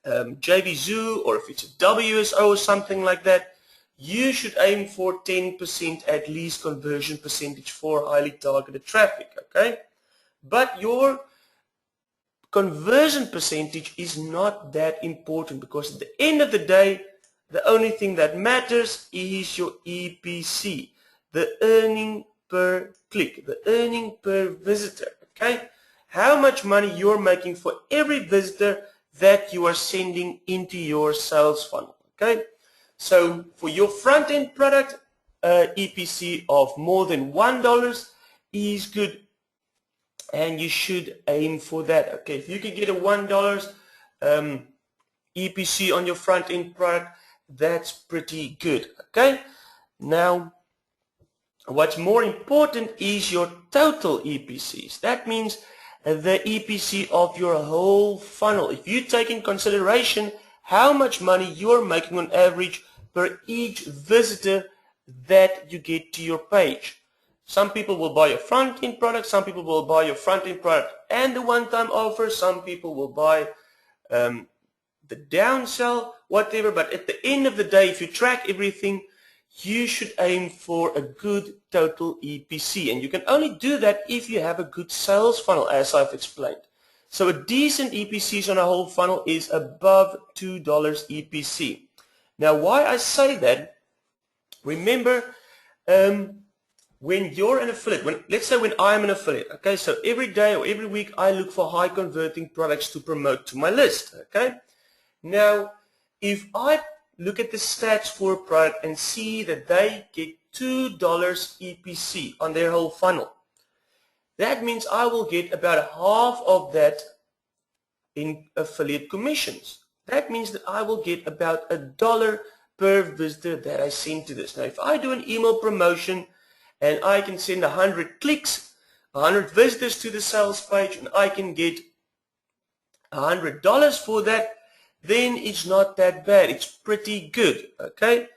JVZoo, or if it's a WSO or something like that, you should aim for 10% at least conversion percentage for highly targeted traffic, okay? But your conversion percentage is not that important, because at the end of the day, the only thing that matters is your EPC, the earning per click, the earning per visitor, okay? How much money you're making for every visitor that you are sending into your sales funnel, okay? So for your front-end product, EPC of more than $1 is good, and you should aim for that, okay? If you can get a $1 EPC on your front-end product, that's pretty good, okay? Now, what's more important is your total EPCs. That means the EPC of your whole funnel. If you take in consideration how much money you're making on average per each visitor that you get to your page. Some people will buy your front-end product, some people will buy your front-end product and the one-time offer, some people will buy the downsell, whatever, but at the end of the day, if you track everything, you should aim for a good total EPC, and you can only do that if you have a good sales funnel, as I've explained. So a decent EPC on a whole funnel is above $2 EPC. Now, why I say that, remember, when you're an affiliate, let's say when I'm an affiliate, okay, so every day or every week I look for high converting products to promote to my list, okay? Now, if I look at the stats for a product and see that they get $2 EPC on their whole funnel, that means I will get about half of that in affiliate commissions. That means that I will get about $1 per visitor that I send to this. Now, if I do an email promotion and I can send 100 clicks, 100 visitors to the sales page, and I can get $100 for that, then it's not that bad. It's pretty good, okay?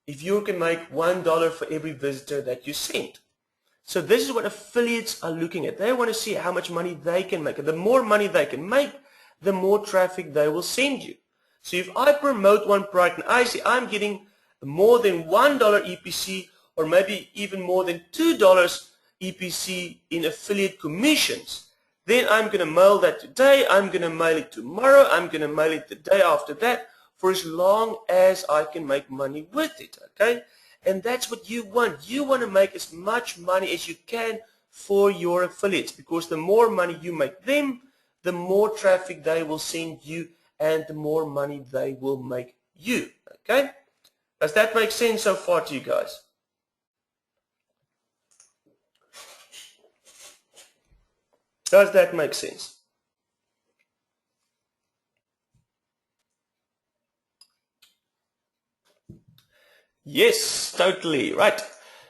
If you can make $1 for every visitor that you send. So this is what affiliates are looking at. They want to see how much money they can make. And the more money they can make, the more traffic they will send you. So if I promote one product and I see I'm getting more than $1 EPC, or maybe even more than $2 EPC in affiliate commissions, then I'm going to mail that today, I'm going to mail it tomorrow, I'm going to mail it the day after that, for as long as I can make money with it, okay? And that's what you want. You want to make as much money as you can for your affiliates, because the more money you make them, the more traffic they will send you, and the more money they will make you, okay? Does that make sense so far to you guys? Does that make sense? Yes, totally, right.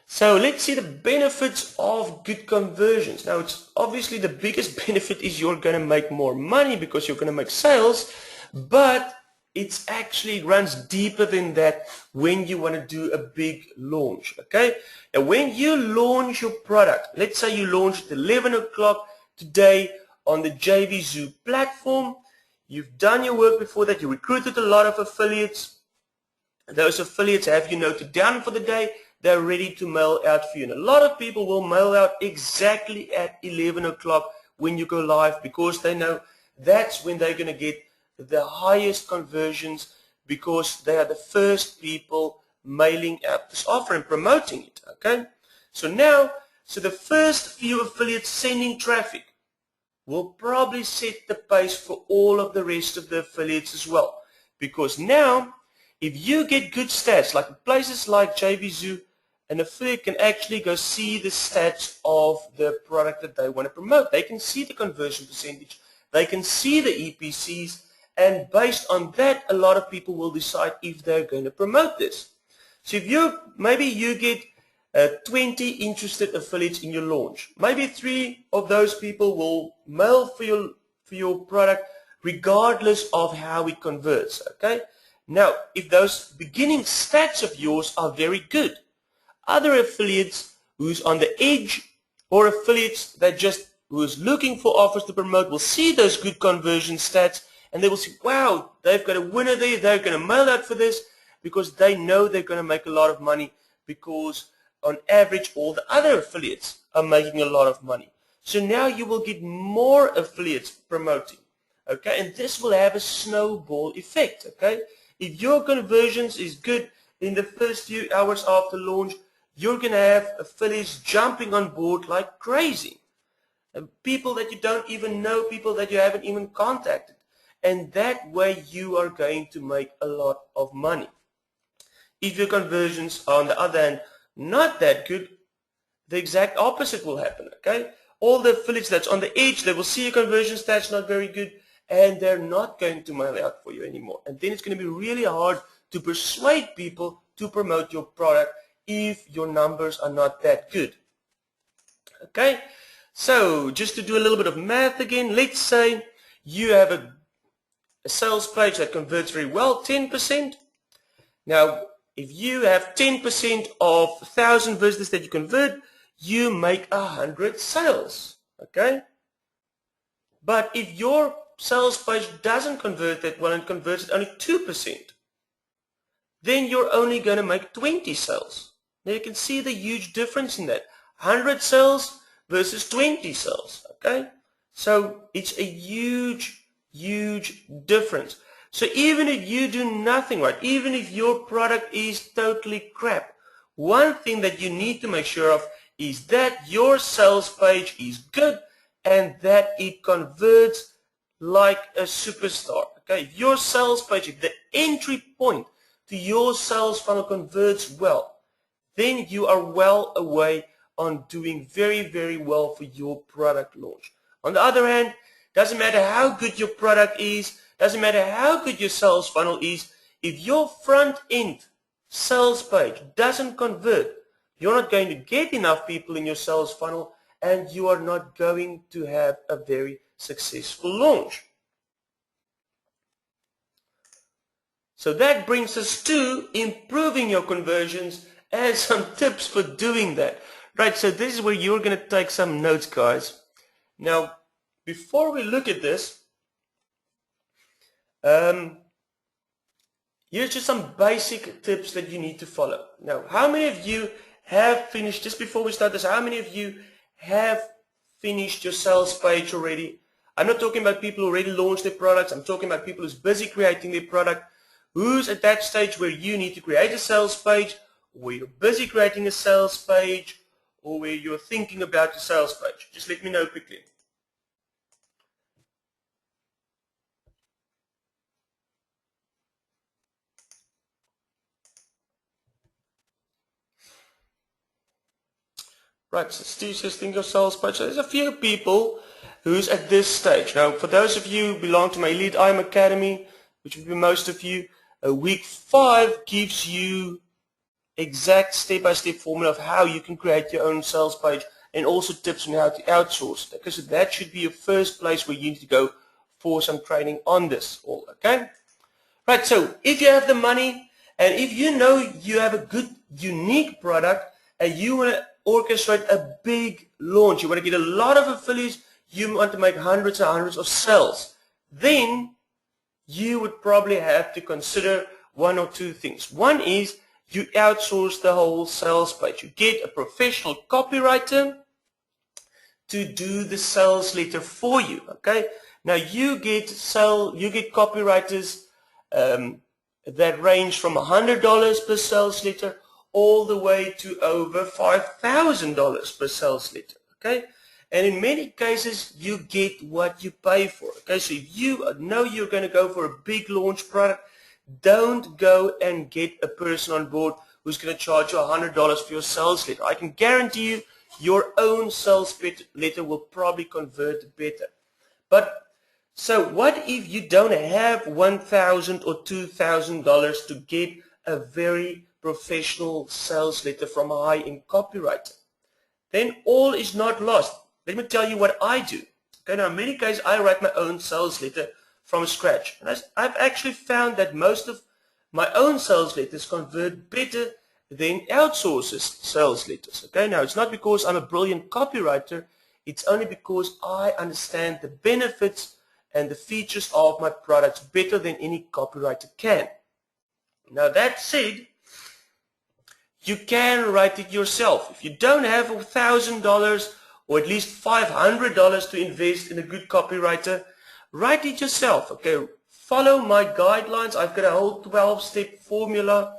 So let's see the benefits of good conversions. Now, it's obviously the biggest benefit is you're going to make more money because you're going to make sales, but it's actually runs deeper than that when you want to do a big launch, okay? Now, when you launch your product, let's say you launched at 11 o'clock today on the JVZoo platform, you've done your work before that, you recruited a lot of affiliates, those affiliates have you noted down for the day, they're ready to mail out for you. And a lot of people will mail out exactly at 11 o'clock when you go live, because they know that's when they're going to get the highest conversions, because they are the first people mailing out this offer and promoting it, okay? So the first few affiliates sending traffic will probably set the pace for all of the rest of the affiliates as well. Because now, if you get good stats, like places like JVZoo, an affiliate can actually go see the stats of the product that they want to promote. They can see the conversion percentage, they can see the EPCs, and based on that, a lot of people will decide if they're going to promote this. So if maybe you get 20 interested affiliates in your launch. Maybe 3 of those people will mail for your product regardless of how it converts, okay? Now, if those beginning stats of yours are very good, other affiliates who's on the edge or affiliates that just who's looking for offers to promote will see those good conversion stats and they will say, wow, they've got a winner there, they're going to mail out for this, because they know they're going to make a lot of money, because on average all the other affiliates are making a lot of money. So now you will get more affiliates promoting, okay, and this will have a snowball effect, okay. If your conversions is good in the first few hours after launch, you're going to have affiliates jumping on board like crazy. And people that you don't even know, people that you haven't even contacted. And that way you are going to make a lot of money. If your conversions are, on the other hand, not that good, the exact opposite will happen, okay? All the affiliates that's on the edge, they will see your conversion stats not very good, and they're not going to mail out for you anymore. And then it's going to be really hard to persuade people to promote your product if your numbers are not that good. Okay, so just to do a little bit of math again, let's say you have a sales page that converts very well, 10%. Now, if you have 10% of 1,000 visitors that you convert, you make 100 sales, okay? But if your sales page doesn't convert that well and converts at only 2%, then you're only going to make 20 sales. Now you can see the huge difference in that. 100 sales versus 20 sales, okay? So it's a huge, huge difference. So even if you do nothing right, even if your product is totally crap, one thing that you need to make sure of is that your sales page is good and that it converts like a superstar. Okay, if your sales page, if the entry point to your sales funnel converts well, then you are well away on doing very, very well for your product launch. On the other hand, doesn't matter how good your product is, doesn't matter how good your sales funnel is, if your front end sales page doesn't convert, you're not going to get enough people in your sales funnel and you are not going to have a very successful launch. So that brings us to improving your conversions and some tips for doing that. Right, so this is where you're going to take some notes, guys. Now, before we look at this, here's just some basic tips that you need to follow. Now, how many of you have finished, just before we start this, how many of you have finished your sales page already? I'm not talking about people who already launched their products. I'm talking about people who's busy creating their product, who's at that stage where you need to create a sales page, where you're busy creating a sales page, or where you're thinking about your sales page. Just let me know quickly. Right, so Steve says think of sales page. So there's a few people who's at this stage. Now, for those of you who belong to my Elite EIMA Academy, which would be most of you, week 5 gives you exact step-by-step formula of how you can create your own sales page and also tips on how to outsource it. Because that should be your first place where you need to go for some training on this all, okay? Right, so if you have the money and if you know you have a good, unique product and you want to orchestrate a big launch, you want to get a lot of affiliates, you want to make hundreds and hundreds of sales, then you would probably have to consider one or two things. One is you outsource the whole sales page. You get a professional copywriter to do the sales letter for you, okay? Now you get copywriters that range from $100 per sales letter all the way to over $5,000 per sales letter, okay? And in many cases, you get what you pay for, okay? So if you know you're going to go for a big launch product, don't go and get a person on board who's going to charge you $100 for your sales letter. I can guarantee you your own sales letter will probably convert better. But so what if you don't have $1,000 or $2,000 to get a very professional sales letter from a high-end copywriter, then all is not lost. Let me tell you what I do. Okay, now in many cases I write my own sales letter from scratch. And I've actually found that most of my own sales letters convert better than outsources sales letters. Okay, now it's not because I'm a brilliant copywriter, it's only because I understand the benefits and the features of my products better than any copywriter can. Now that said, you can write it yourself. If you don't have $1,000 or at least $500 to invest in a good copywriter, write it yourself. Okay, follow my guidelines. I've got a whole 12-step formula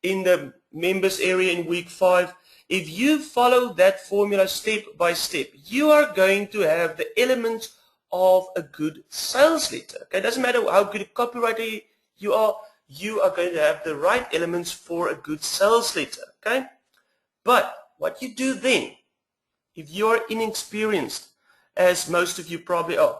in the members area in week 5. If you follow that formula step by step, you are going to have the elements of a good sales letter. Okay, it doesn't matter how good a copywriter you are going to have the right elements for a good sales letter. Okay, but what you do then, if you're inexperienced, as most of you probably are,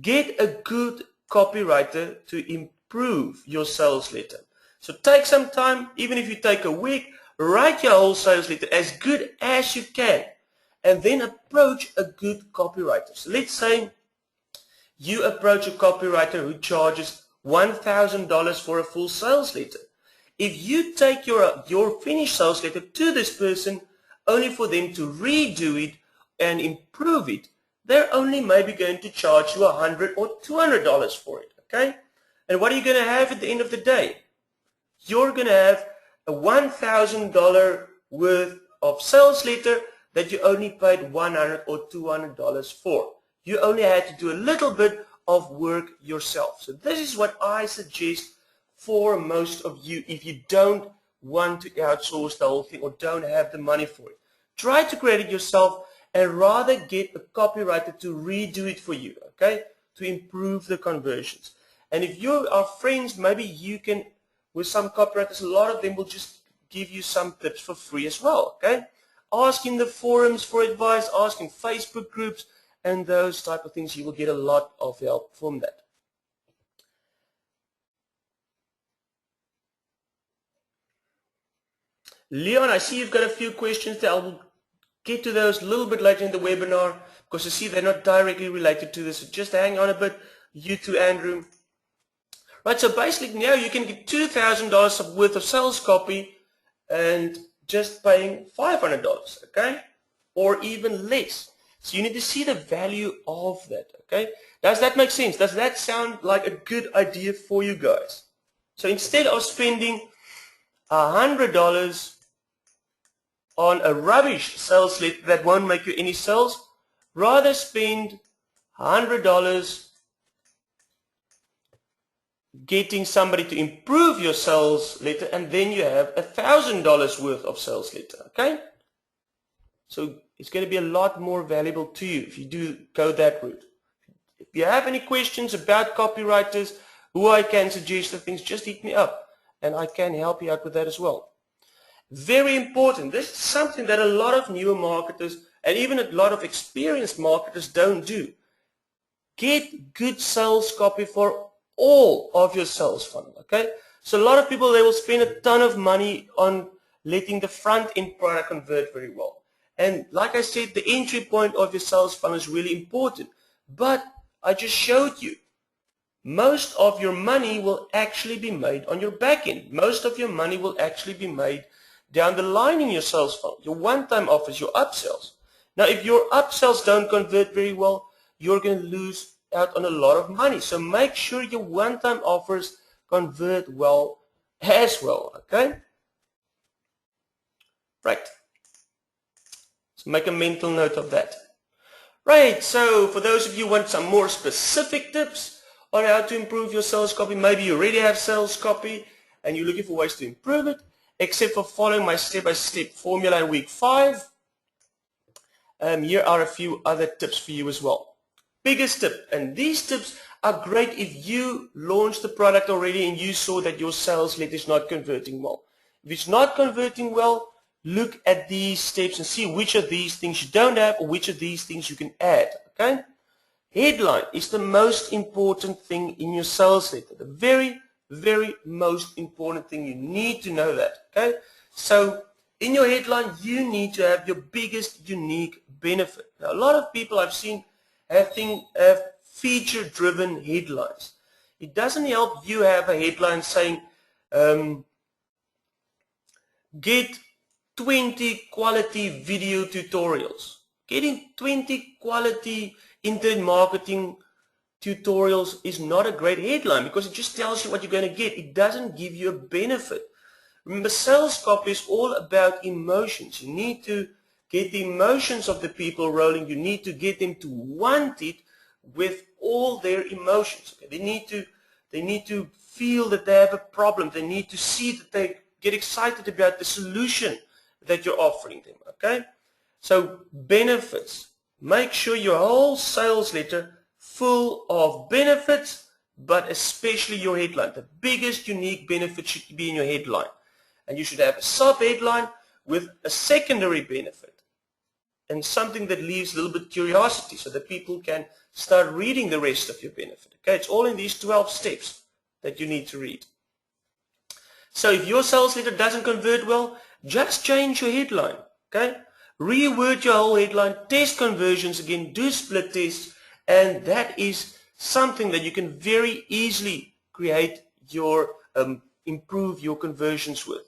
get a good copywriter to improve your sales letter. So take some time, even if you take a week, write your whole sales letter as good as you can, and then approach a good copywriter. So let's say you approach a copywriter who charges $1,000 for a full sales letter. If you take your finished sales letter to this person only for them to redo it and improve it, they're only maybe going to charge you $100 or $200 for it. Okay? And what are you going to have at the end of the day? You're going to have a $1,000 worth of sales letter that you only paid $100 or $200 for. You only had to do a little bit of work yourself. So this is what I suggest for most of you if you don't want to outsource the whole thing or don't have the money for it. Try to create it yourself and rather get a copywriter to redo it for you, okay, to improve the conversions. And if you are friends, maybe you can, with some copywriters, a lot of them will just give you some tips for free as well, okay? Ask in the forums for advice, ask in Facebook groups, and those type of things. You will get a lot of help from that. Leon, I see you've got a few questions there. I will get to those a little bit later in the webinar because I see they're not directly related to this. So just hang on a bit, you too, Andrew. Right, so basically now you can get $2,000 worth of sales copy and just paying $500, okay? Or even less. So you need to see the value of that, okay? Does that make sense? Does that sound like a good idea for you guys? So instead of spending $100 on a rubbish sales letter that won't make you any sales, rather spend $100 getting somebody to improve your sales letter, and then you have $1,000 worth of sales letter, okay? So it's going to be a lot more valuable to you if you do go that route. If you have any questions about copywriters, who I can suggest the things, just hit me up and I can help you out with that as well. Very important. This is something that a lot of newer marketers and even a lot of experienced marketers don't do. Get good sales copy for all of your sales funnel, okay? So a lot of people, they will spend a ton of money on letting the front end product convert very well. And like I said, the entry point of your sales funnel is really important. But I just showed you, most of your money will actually be made on your back end. Most of your money will actually be made down the line in your sales funnel, your one-time offers, your upsells. Now, if your upsells don't convert very well, you're going to lose out on a lot of money. So make sure your one-time offers convert well as well, okay? Right. So make a mental note of that. Right, so for those of you who want some more specific tips on how to improve your sales copy, maybe you already have sales copy and you're looking for ways to improve it, except for following my step-by-step formula in week 5, here are a few other tips for you as well. Biggest tip, and these tips are great if you launched the product already and you saw that your sales letter is not converting well. If it's not converting well, look at these steps and see which of these things you don't have or which of these things you can add, okay? Headline is the most important thing in your sales letter. The very very most important thing. You need to know that, okay? So in your headline, you need to have your biggest unique benefit. Now, a lot of people I've seen have feature-driven headlines. It doesn't help you have a headline saying, get 20 quality video tutorials. Getting 20 quality internet marketing tutorials is not a great headline because it just tells you what you're going to get. It doesn't give you a benefit. Remember, sales copy is all about emotions. You need to get the emotions of the people rolling. You need to get them to want it with all their emotions. Okay? They need to feel that they have a problem. They need to see that they get excited about the solution that you're offering them. Okay? So benefits. Make sure your whole sales letter full of benefits, but especially your headline. The biggest unique benefit should be in your headline. And you should have a sub-headline with a secondary benefit and something that leaves a little bit of curiosity so that people can start reading the rest of your benefit. Okay, it's all in these 12 steps that you need to read. So if your sales letter doesn't convert well, just change your headline. Okay, reword your whole headline, test conversions again, do split tests, and that is something that you can very easily create your improve your conversions with.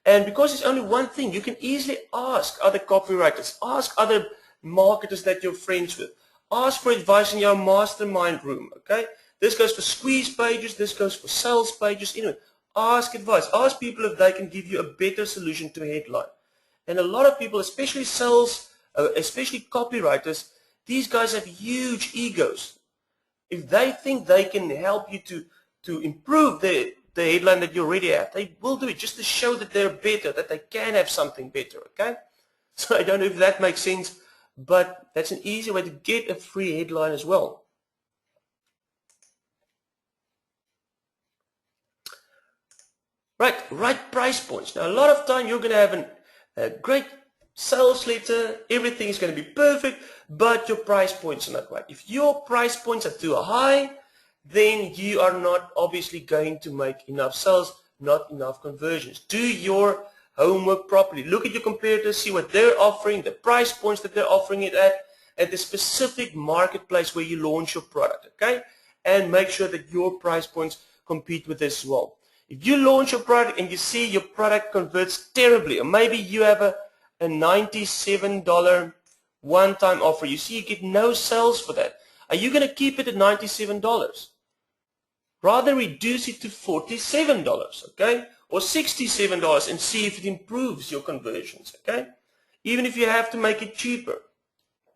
And because it's only one thing, you can easily ask other copywriters, ask other marketers that you're friends with, ask for advice in your mastermind room. Okay, this goes for squeeze pages, this goes for sales pages. Anyway, ask advice, ask people if they can give you a better solution to a headline. And a lot of people, especially sales, especially copywriters, these guys have huge egos. If they think they can help you to improve the headline that you already have, they will do it just to show that they're better, that they can have something better, okay? So I don't know if that makes sense, but that's an easy way to get a free headline as well. Right price points. Now, a lot of time you're going to have a great sales letter, everything is going to be perfect, but your price points are not right. If your price points are too high, then you are not obviously going to make enough sales, not enough conversions. Do your homework properly. Look at your competitors, see what they're offering, the price points that they're offering it at the specific marketplace where you launch your product, okay? And make sure that your price points compete with this as well. If you launch your product and you see your product converts terribly, or maybe you have a $97 one-time offer, you see you get no sales for that, are you going to keep it at $97? Rather reduce it to $47, okay, or $67 and see if it improves your conversions, okay? Even if you have to make it cheaper,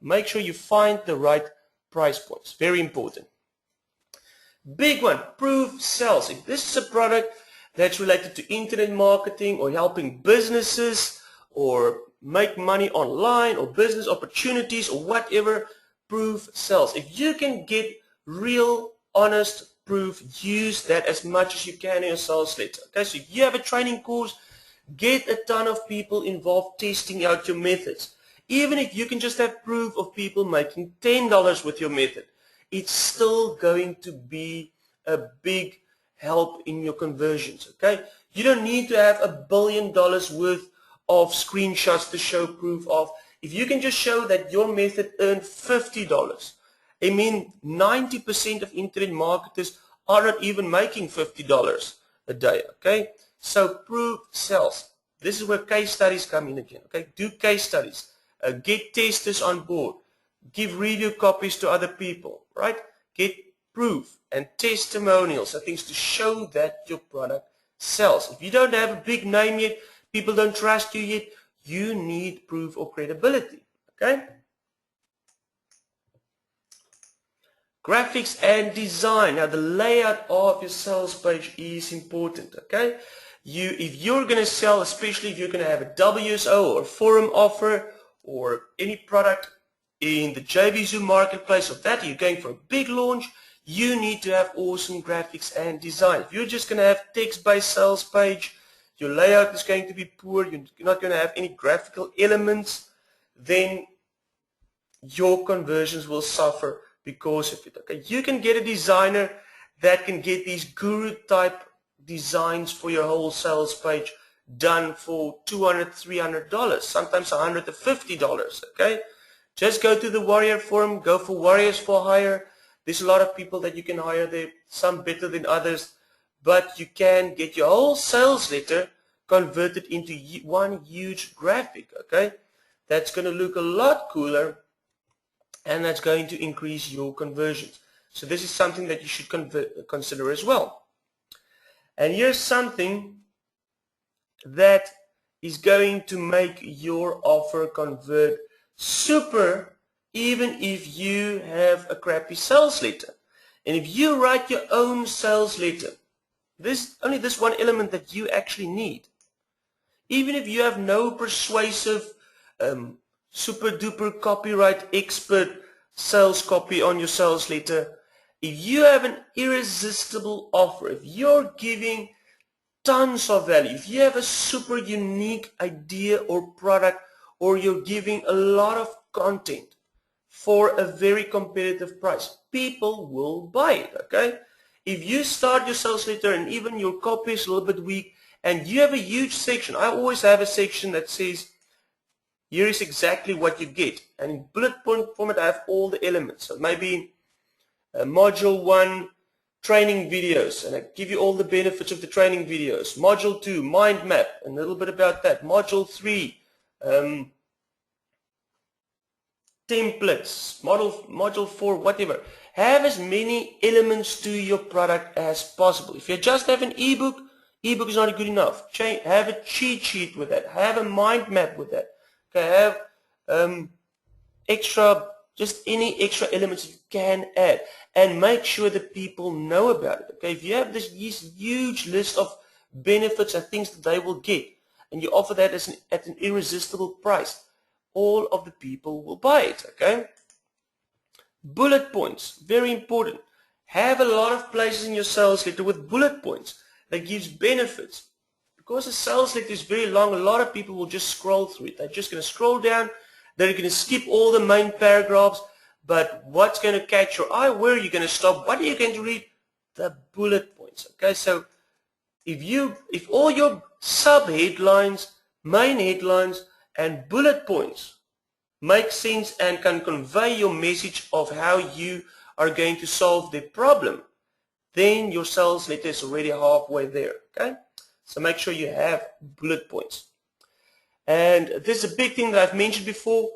make sure you find the right price points. Very important. Big one, prove sales. If this is a product that's related to internet marketing or helping businesses or make money online or business opportunities or whatever, prove sales. If you can get real, honest proof, use that as much as you can in your sales letter. Okay, so if you have a training course, get a ton of people involved testing out your methods. Even if you can just have proof of people making $10 with your method, it's still going to be a big help in your conversions, okay? You don't need to have $1 billion worth of screenshots to show proof of. If you can just show that your method earned $50, I mean 90% of internet marketers are not even making $50 a day, okay? So prove sales. This is where case studies come in again, okay? Do case studies. Get testers on board. Give review copies to other people, right? Get proof and testimonials and things to show that your product sells. If you don't have a big name yet, people don't trust you yet, you need proof or credibility, okay? Graphics and design. Now the layout of your sales page is important, okay? If you're going to sell, especially if you're going to have a WSO or forum offer or any product in the JVZoo marketplace or that, you're going for a big launch, you need to have awesome graphics and design. If you're just going to have text-based sales page, your layout is going to be poor, you're not going to have any graphical elements, then your conversions will suffer because of it. Okay, you can get a designer that can get these guru type designs for your whole sales page done for $200, $300, sometimes $150, okay? Just go to the Warrior Forum, go for Warriors for Hire. There's a lot of people that you can hire there, some better than others, but you can get your whole sales letter converted into one huge graphic, okay? That's going to look a lot cooler, and that's going to increase your conversions. So this is something that you should consider as well. And here's something that is going to make your offer convert super, even if you have a crappy sales letter. And if you write your own sales letter, only this one element that you actually need. Even if you have no persuasive, super duper copyright expert sales copy on your sales letter, if you have an irresistible offer, if you're giving tons of value, if you have a super unique idea or product, or you're giving a lot of content for a very competitive price, people will buy it, okay? If you start your sales letter and even your copy is a little bit weak, and you have a huge section, I always have a section that says, here is exactly what you get. And in bullet point format, I have all the elements. So maybe module 1, training videos, and I give you all the benefits of the training videos. Module 2, mind map, a little bit about that. Module 3, templates. Module 4, whatever. Have as many elements to your product as possible. If you just have an ebook is not good enough. Have a cheat sheet with that. Have a mind map with that. Okay, have just any extra elements you can add, and make sure that people know about it. Okay, if you have this huge list of benefits and things that they will get, and you offer that at an irresistible price, all of the people will buy it. Okay, bullet points, very important. Have a lot of places in your sales letter with bullet points that gives benefits. Because the sales letter is very long, a lot of people will just scroll through it. They're just going to scroll down, they're going to skip all the main paragraphs, but what's going to catch your eye? Where are you going to stop? What are you going to read? The bullet points. Okay, so if all your sub-headlines, main headlines, and bullet points make sense and can convey your message of how you are going to solve the problem, then your sales letter is already halfway there. Okay, so make sure you have bullet points. And this is a big thing that I've mentioned before.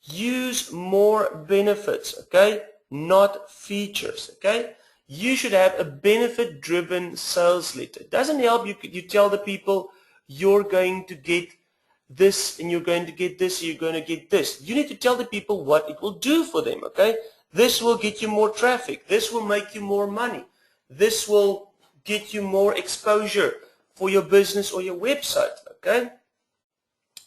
Use more benefits, okay, not features. Okay, you should have a benefit-driven sales letter. It doesn't help you tell the people you're going to get this and you're going to get this, you're going to get this. You need to tell the people what it will do for them. Okay, this will get you more traffic. This will make you more money. This will get you more exposure for your business or your website. Okay,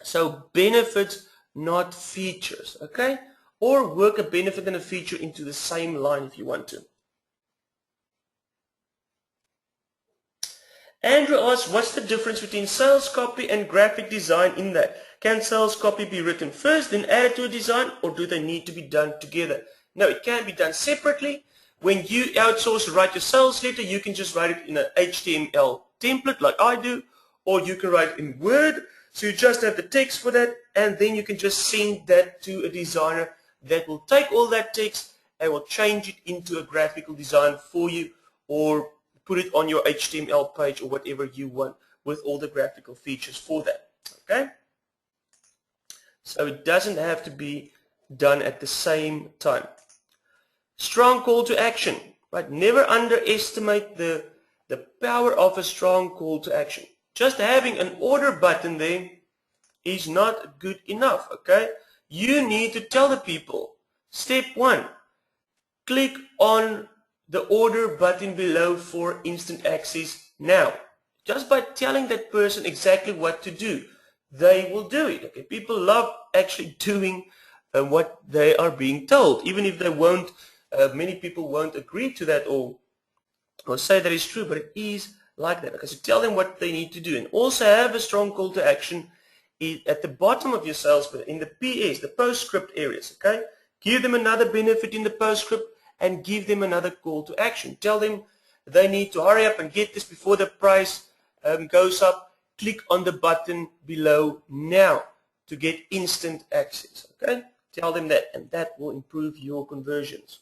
so benefits, not features. Okay, or work a benefit and a feature into the same line if you want to. Andrew asks, what's the difference between sales copy and graphic design in that? Can sales copy be written first, then added to a design, or do they need to be done together? No, it can be done separately. When you outsource to write your sales letter, you can just write it in an HTML template like I do, or you can write it in Word. So you just have the text for that, and then you can just send that to a designer that will take all that text and will change it into a graphical design for you, or put it on your HTML page or whatever you want with all the graphical features for that. Okay? So it doesn't have to be done at the same time. Strong call to action. Right? Never underestimate the power of a strong call to action. Just having an order button there is not good enough. Okay? You need to tell the people, step 1, click on the order button below for instant access now. Just by telling that person exactly what to do, they will do it. Okay, people love actually doing what they are being told, even if they won't. Many people won't agree to that or say that it's true, but it is like that. Okay, so tell them what they need to do, and also have a strong call to action at the bottom of your sales, in the PS, the postscript areas. Okay, give them another benefit in the postscript, and give them another call to action. Tell them they need to hurry up and get this before the price goes up, click on the button below now to get instant access. Okay, tell them that, and that will improve your conversions.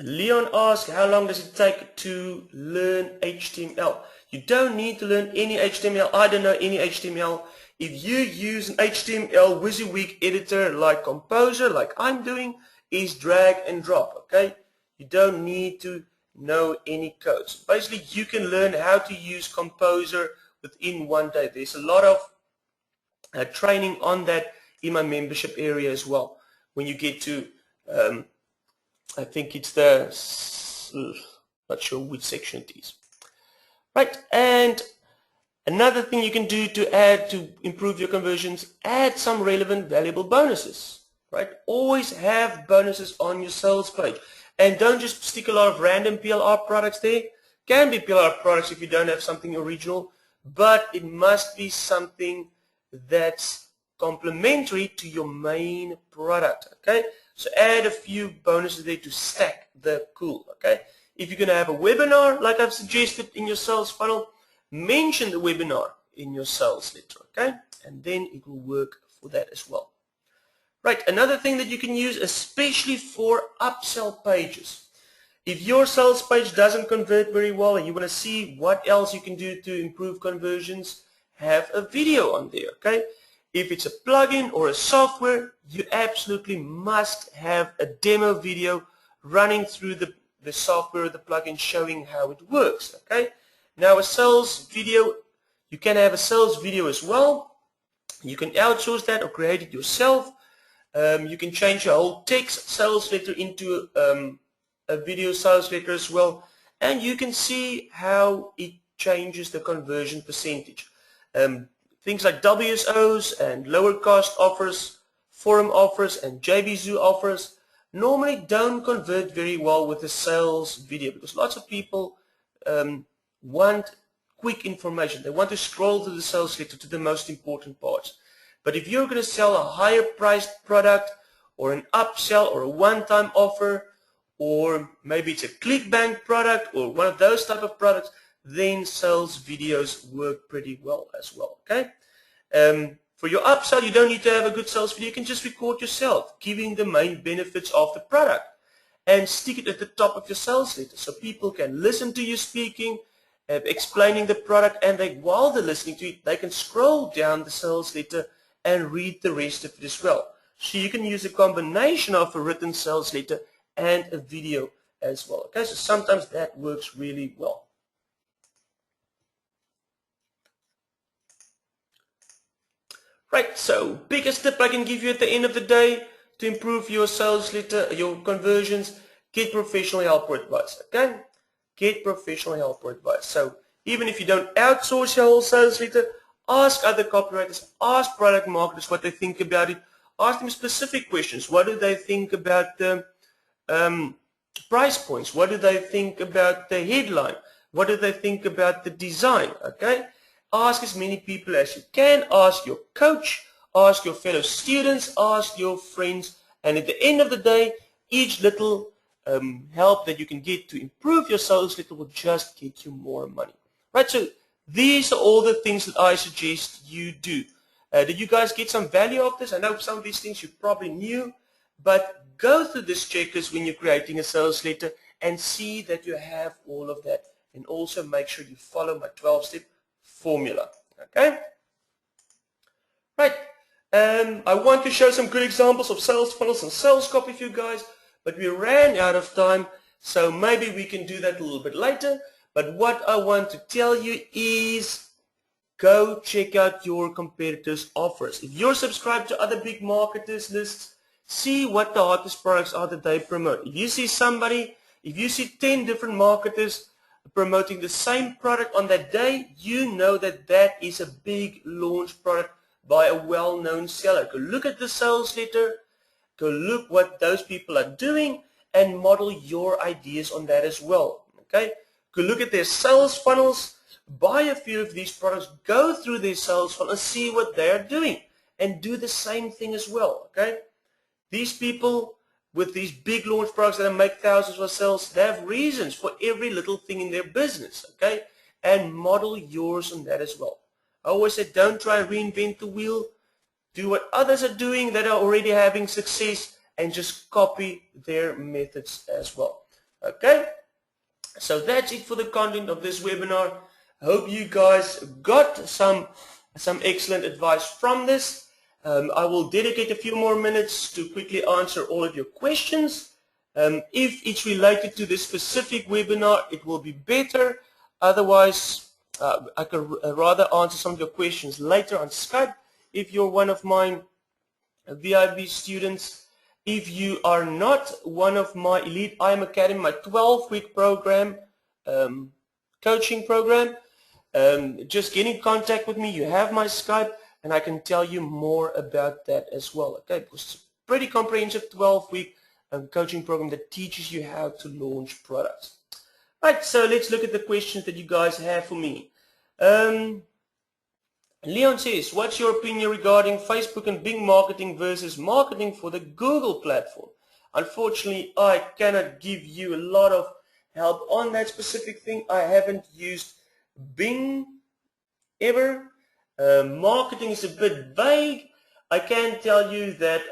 Leon asks, how long does it take to learn HTML? You don't need to learn any HTML. I don't know any HTML. If you use an HTML WYSIWYG editor like Composer, like I'm doing, is drag and drop, okay? You don't need to know any codes. Basically, you can learn how to use Composer within one day. There's a lot of training on that in my membership area as well. When you get to I think it's the, not sure which section it is. Right, and another thing you can do to improve your conversions, add some relevant, valuable bonuses. Right, always have bonuses on your sales page. And don't just stick a lot of random PLR products there. Can be PLR products if you don't have something original, but it must be something that's complementary to your main product, okay? So add a few bonuses there to stack the cool, okay? If you're going to have a webinar, like I've suggested in your sales funnel, mention the webinar in your sales letter, okay? And then it will work for that as well. Right, another thing that you can use, especially for upsell pages. If your sales page doesn't convert very well and you want to see what else you can do to improve conversions, have a video on there, okay? If it's a plugin or a software, you absolutely must have a demo video running through the software or the plugin showing how it works, okay? Now a sales video, you can have a sales video as well. You can outsource that or create it yourself. You can change your whole text sales letter into a video sales letter as well, and you can see how it changes the conversion percentage. Things like WSOs and lower cost offers, forum offers and JBZoo offers normally don't convert very well with the sales video because lots of people want quick information. They want to scroll to the sales letter to the most important parts. But if you're going to sell a higher priced product or an upsell or a one-time offer, or maybe it's a ClickBank product or one of those type of products, then sales videos work pretty well as well, okay? For your upsell, you don't need to have a good sales video. You can just record yourself, giving the main benefits of the product and stick it at the top of your sales letter so people can listen to you speaking, explaining the product, and while they're listening to it, they can scroll down the sales letter and read the rest of it as well. So you can use a combination of a written sales letter and a video as well. Okay, so sometimes that works really well. Right, so biggest tip I can give you at the end of the day to improve your sales letter, your conversions, get professional help or advice, okay? Get professional help or advice. So even if you don't outsource your whole sales letter, ask other copywriters, ask product marketers what they think about it. Ask them specific questions. What do they think about the price points? What do they think about the headline? What do they think about the design? Okay? Ask as many people as you can. Ask your coach. Ask your fellow students. Ask your friends. And at the end of the day, each little help that you can get to improve your sales letter will just get you more money. Right? So these are all the things that I suggest you do. Did you guys get some value of this? I know some of these things you probably knew, but go through this checklist when you're creating a sales letter and see that you have all of that. And also make sure you follow my 12-step formula. Okay? Right. I want to show some good examples of sales funnels and sales copy for you guys, but we ran out of time, so maybe we can do that a little bit later. But what I want to tell you is go check out your competitors' offers. If you're subscribed to other big marketers' lists, see what the hottest products are that they promote. If you see 10 different marketers promoting the same product on that day, you know that that is a big launch product by a well-known seller. Go look at the sales letter, go look what those people are doing, and model your ideas on that as well. Okay? Go look at their sales funnels, buy a few of these products, go through their sales funnel and see what they're doing, and do the same thing as well. Okay? These people with these big launch products that make thousands of sales, they have reasons for every little thing in their business, okay? And model yours on that as well. I always say, don't try and reinvent the wheel. Do what others are doing that are already having success and just copy their methods as well. Okay? So that's it for the content of this webinar. I hope you guys got some excellent advice from this. I will dedicate a few more minutes to quickly answer all of your questions. If it's related to this specific webinar, it will be better. Otherwise, I could rather answer some of your questions later on Skype. If you're one of my VIP students, if you are not one of my Elite EIMA Academy, my 12-week program, coaching program, just get in contact with me. You have my Skype, and I can tell you more about that as well. Okay, because it's a pretty comprehensive 12-week coaching program that teaches you how to launch products. Right, so let's look at the questions that you guys have for me. Leon says, what's your opinion regarding Facebook and Bing marketing versus marketing for the Google platform? Unfortunately, I cannot give you a lot of help on that specific thing. I haven't used Bing ever. Marketing is a bit vague. I can tell you that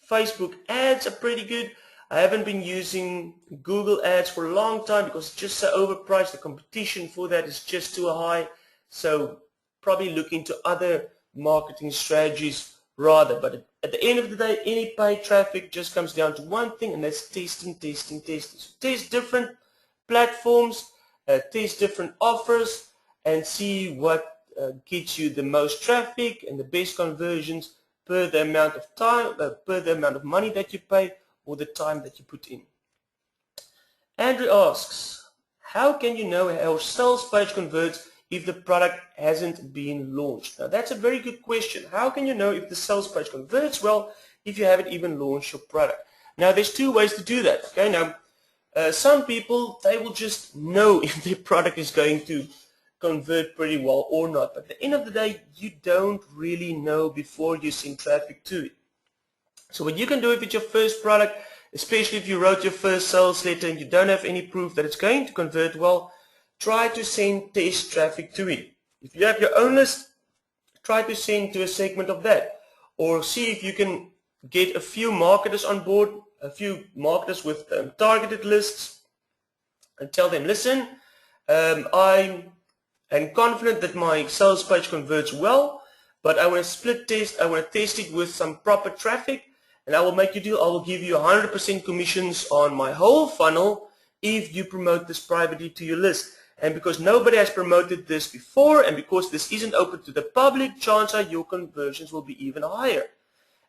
Facebook ads are pretty good. I haven't been using Google ads for a long time because it's just so overpriced. The competition for that is just too high. So probably look into other marketing strategies rather. But at the end of the day, any paid traffic just comes down to one thing, and that's testing. So test different platforms, test different offers, and see what gets you the most traffic and the best conversions per the amount of time, per the amount of money that you pay or the time that you put in. Andrew asks, how can you know how a sales page converts if the product hasn't been launched? Now that's a very good question. How can you know if the sales page converts well if you haven't even launched your product? Now there's two ways to do that. Okay, now some people, they will just know if their product is going to convert pretty well or not. But at the end of the day, you don't really know before you send traffic to it. So what you can do if it's your first product, especially if you wrote your first sales letter and you don't have any proof that it's going to convert well, try to send test traffic to it. If you have your own list, try to send to a segment of that. Or see if you can get a few marketers on board, a few marketers with targeted lists, and tell them, listen, I am confident that my sales page converts well, but I want to split test, I want to test it with some proper traffic, and I will make you deal. I will give you 100% commissions on my whole funnel if you promote this privately to your list. And because nobody has promoted this before, and because this isn't open to the public, chances are your conversions will be even higher.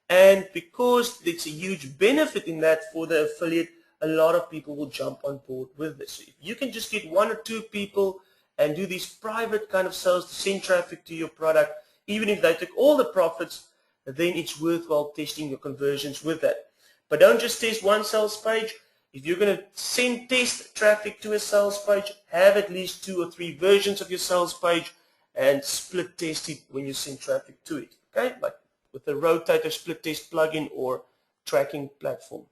And because it's a huge benefit in that for the affiliate, a lot of people will jump on board with this. So if you can just get 1 or 2 people and do these private kind of sales to send traffic to your product, even if they take all the profits, then it's worthwhile testing your conversions with that. But don't just test one sales page. If you're going to send test traffic to a sales page, have at least 2 or 3 versions of your sales page and split test it when you send traffic to it. Okay, like with a rotator split test plugin or tracking platform.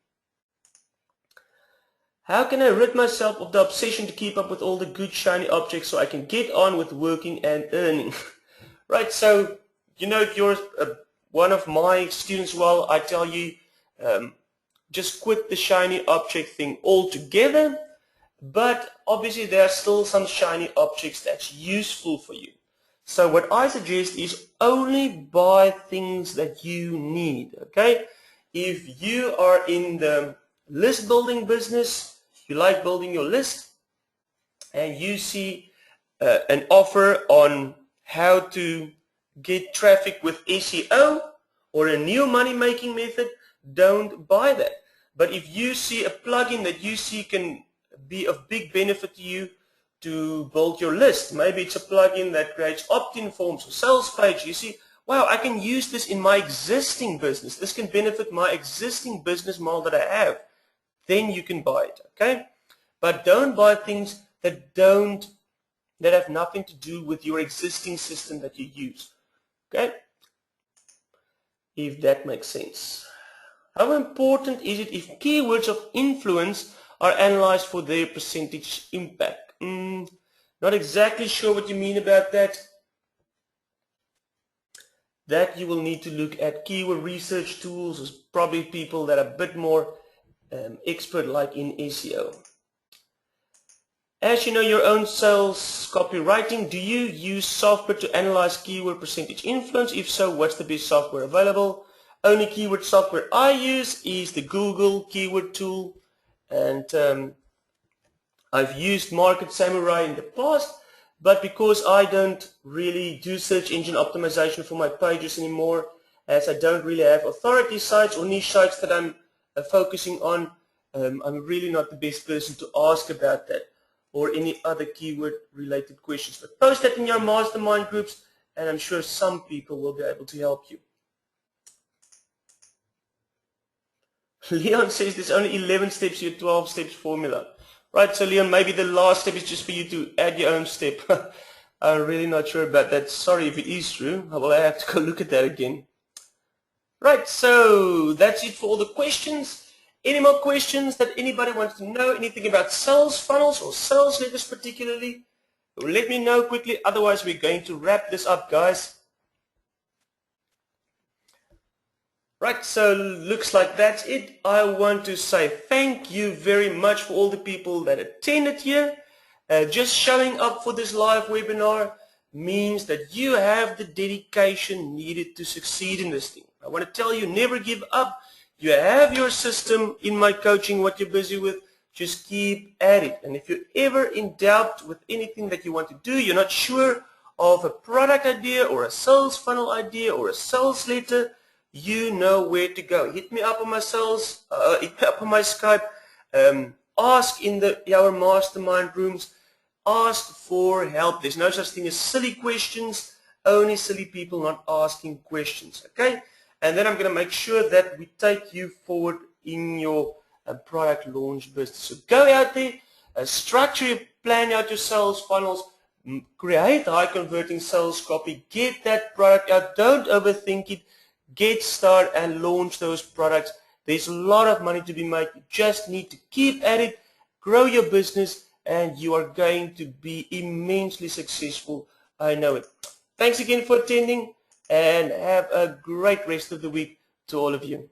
How can I rid myself of the obsession to keep up with all the good shiny objects so I can get on with working and earning? Right, so you know, if you're one of my students, well, I tell you, just quit the shiny object thing altogether, but obviously there are still some shiny objects that's useful for you. So what I suggest is only buy things that you need, okay? If you are in the list building business, you like building your list, and you see an offer on how to get traffic with SEO or a new money-making method, don't buy that. But if you see a plugin that you see can be of big benefit to you to build your list, maybe it's a plugin that creates opt-in forms or sales page, you see, wow, I can use this in my existing business. This can benefit my existing business model that I have. Then you can buy it, okay? But don't buy things that have nothing to do with your existing system that you use, okay? If that makes sense. How important is it if keywords of influence are analyzed for their percentage impact? Not exactly sure what you mean about that. That you will need to look at keyword research tools. There's probably people that are a bit more expert like in SEO. As you know your own sales copywriting, do you use software to analyze keyword percentage influence? If so, what's the best software available? Only keyword software I use is the Google keyword tool, and I've used Market Samurai in the past, but because I don't really do search engine optimization for my pages anymore, as I don't really have authority sites or niche sites that I'm focusing on, I'm really not the best person to ask about that or any other keyword related questions. But post that in your mastermind groups, and I'm sure some people will be able to help you. Leon says there's only 11 steps to your 12 steps formula. Right, so Leon, maybe the last step is just for you to add your own step. I'm really not sure about that. Sorry if it is true. I will have to go look at that again. Right, so that's it for all the questions. Any more questions that anybody wants to know? Anything about sales funnels or sales letters particularly? Let me know quickly. Otherwise, we're going to wrap this up, guys. Right, so looks like that's it. I want to say thank you very much for all the people that attended here. Just showing up for this live webinar means that you have the dedication needed to succeed in this thing. I want to tell you, never give up. You have your system in my coaching, what you're busy with. Just keep at it. And if you're ever in doubt with anything that you want to do, you're not sure of a product idea or a sales funnel idea or a sales letter, you know where to go. Hit me up on my hit me up on my Skype. Ask in our mastermind rooms. Ask for help. There's no such thing as silly questions. Only silly people not asking questions. Okay? And then I'm going to make sure that we take you forward in your product launch business. So go out there, structure your plan out your sales funnels, create high converting sales copy, get that product out. Don't overthink it. Get started and launch those products. There's a lot of money to be made. You just need to keep at it, grow your business, and you are going to be immensely successful. I know it. Thanks again for attending, and have a great rest of the week to all of you.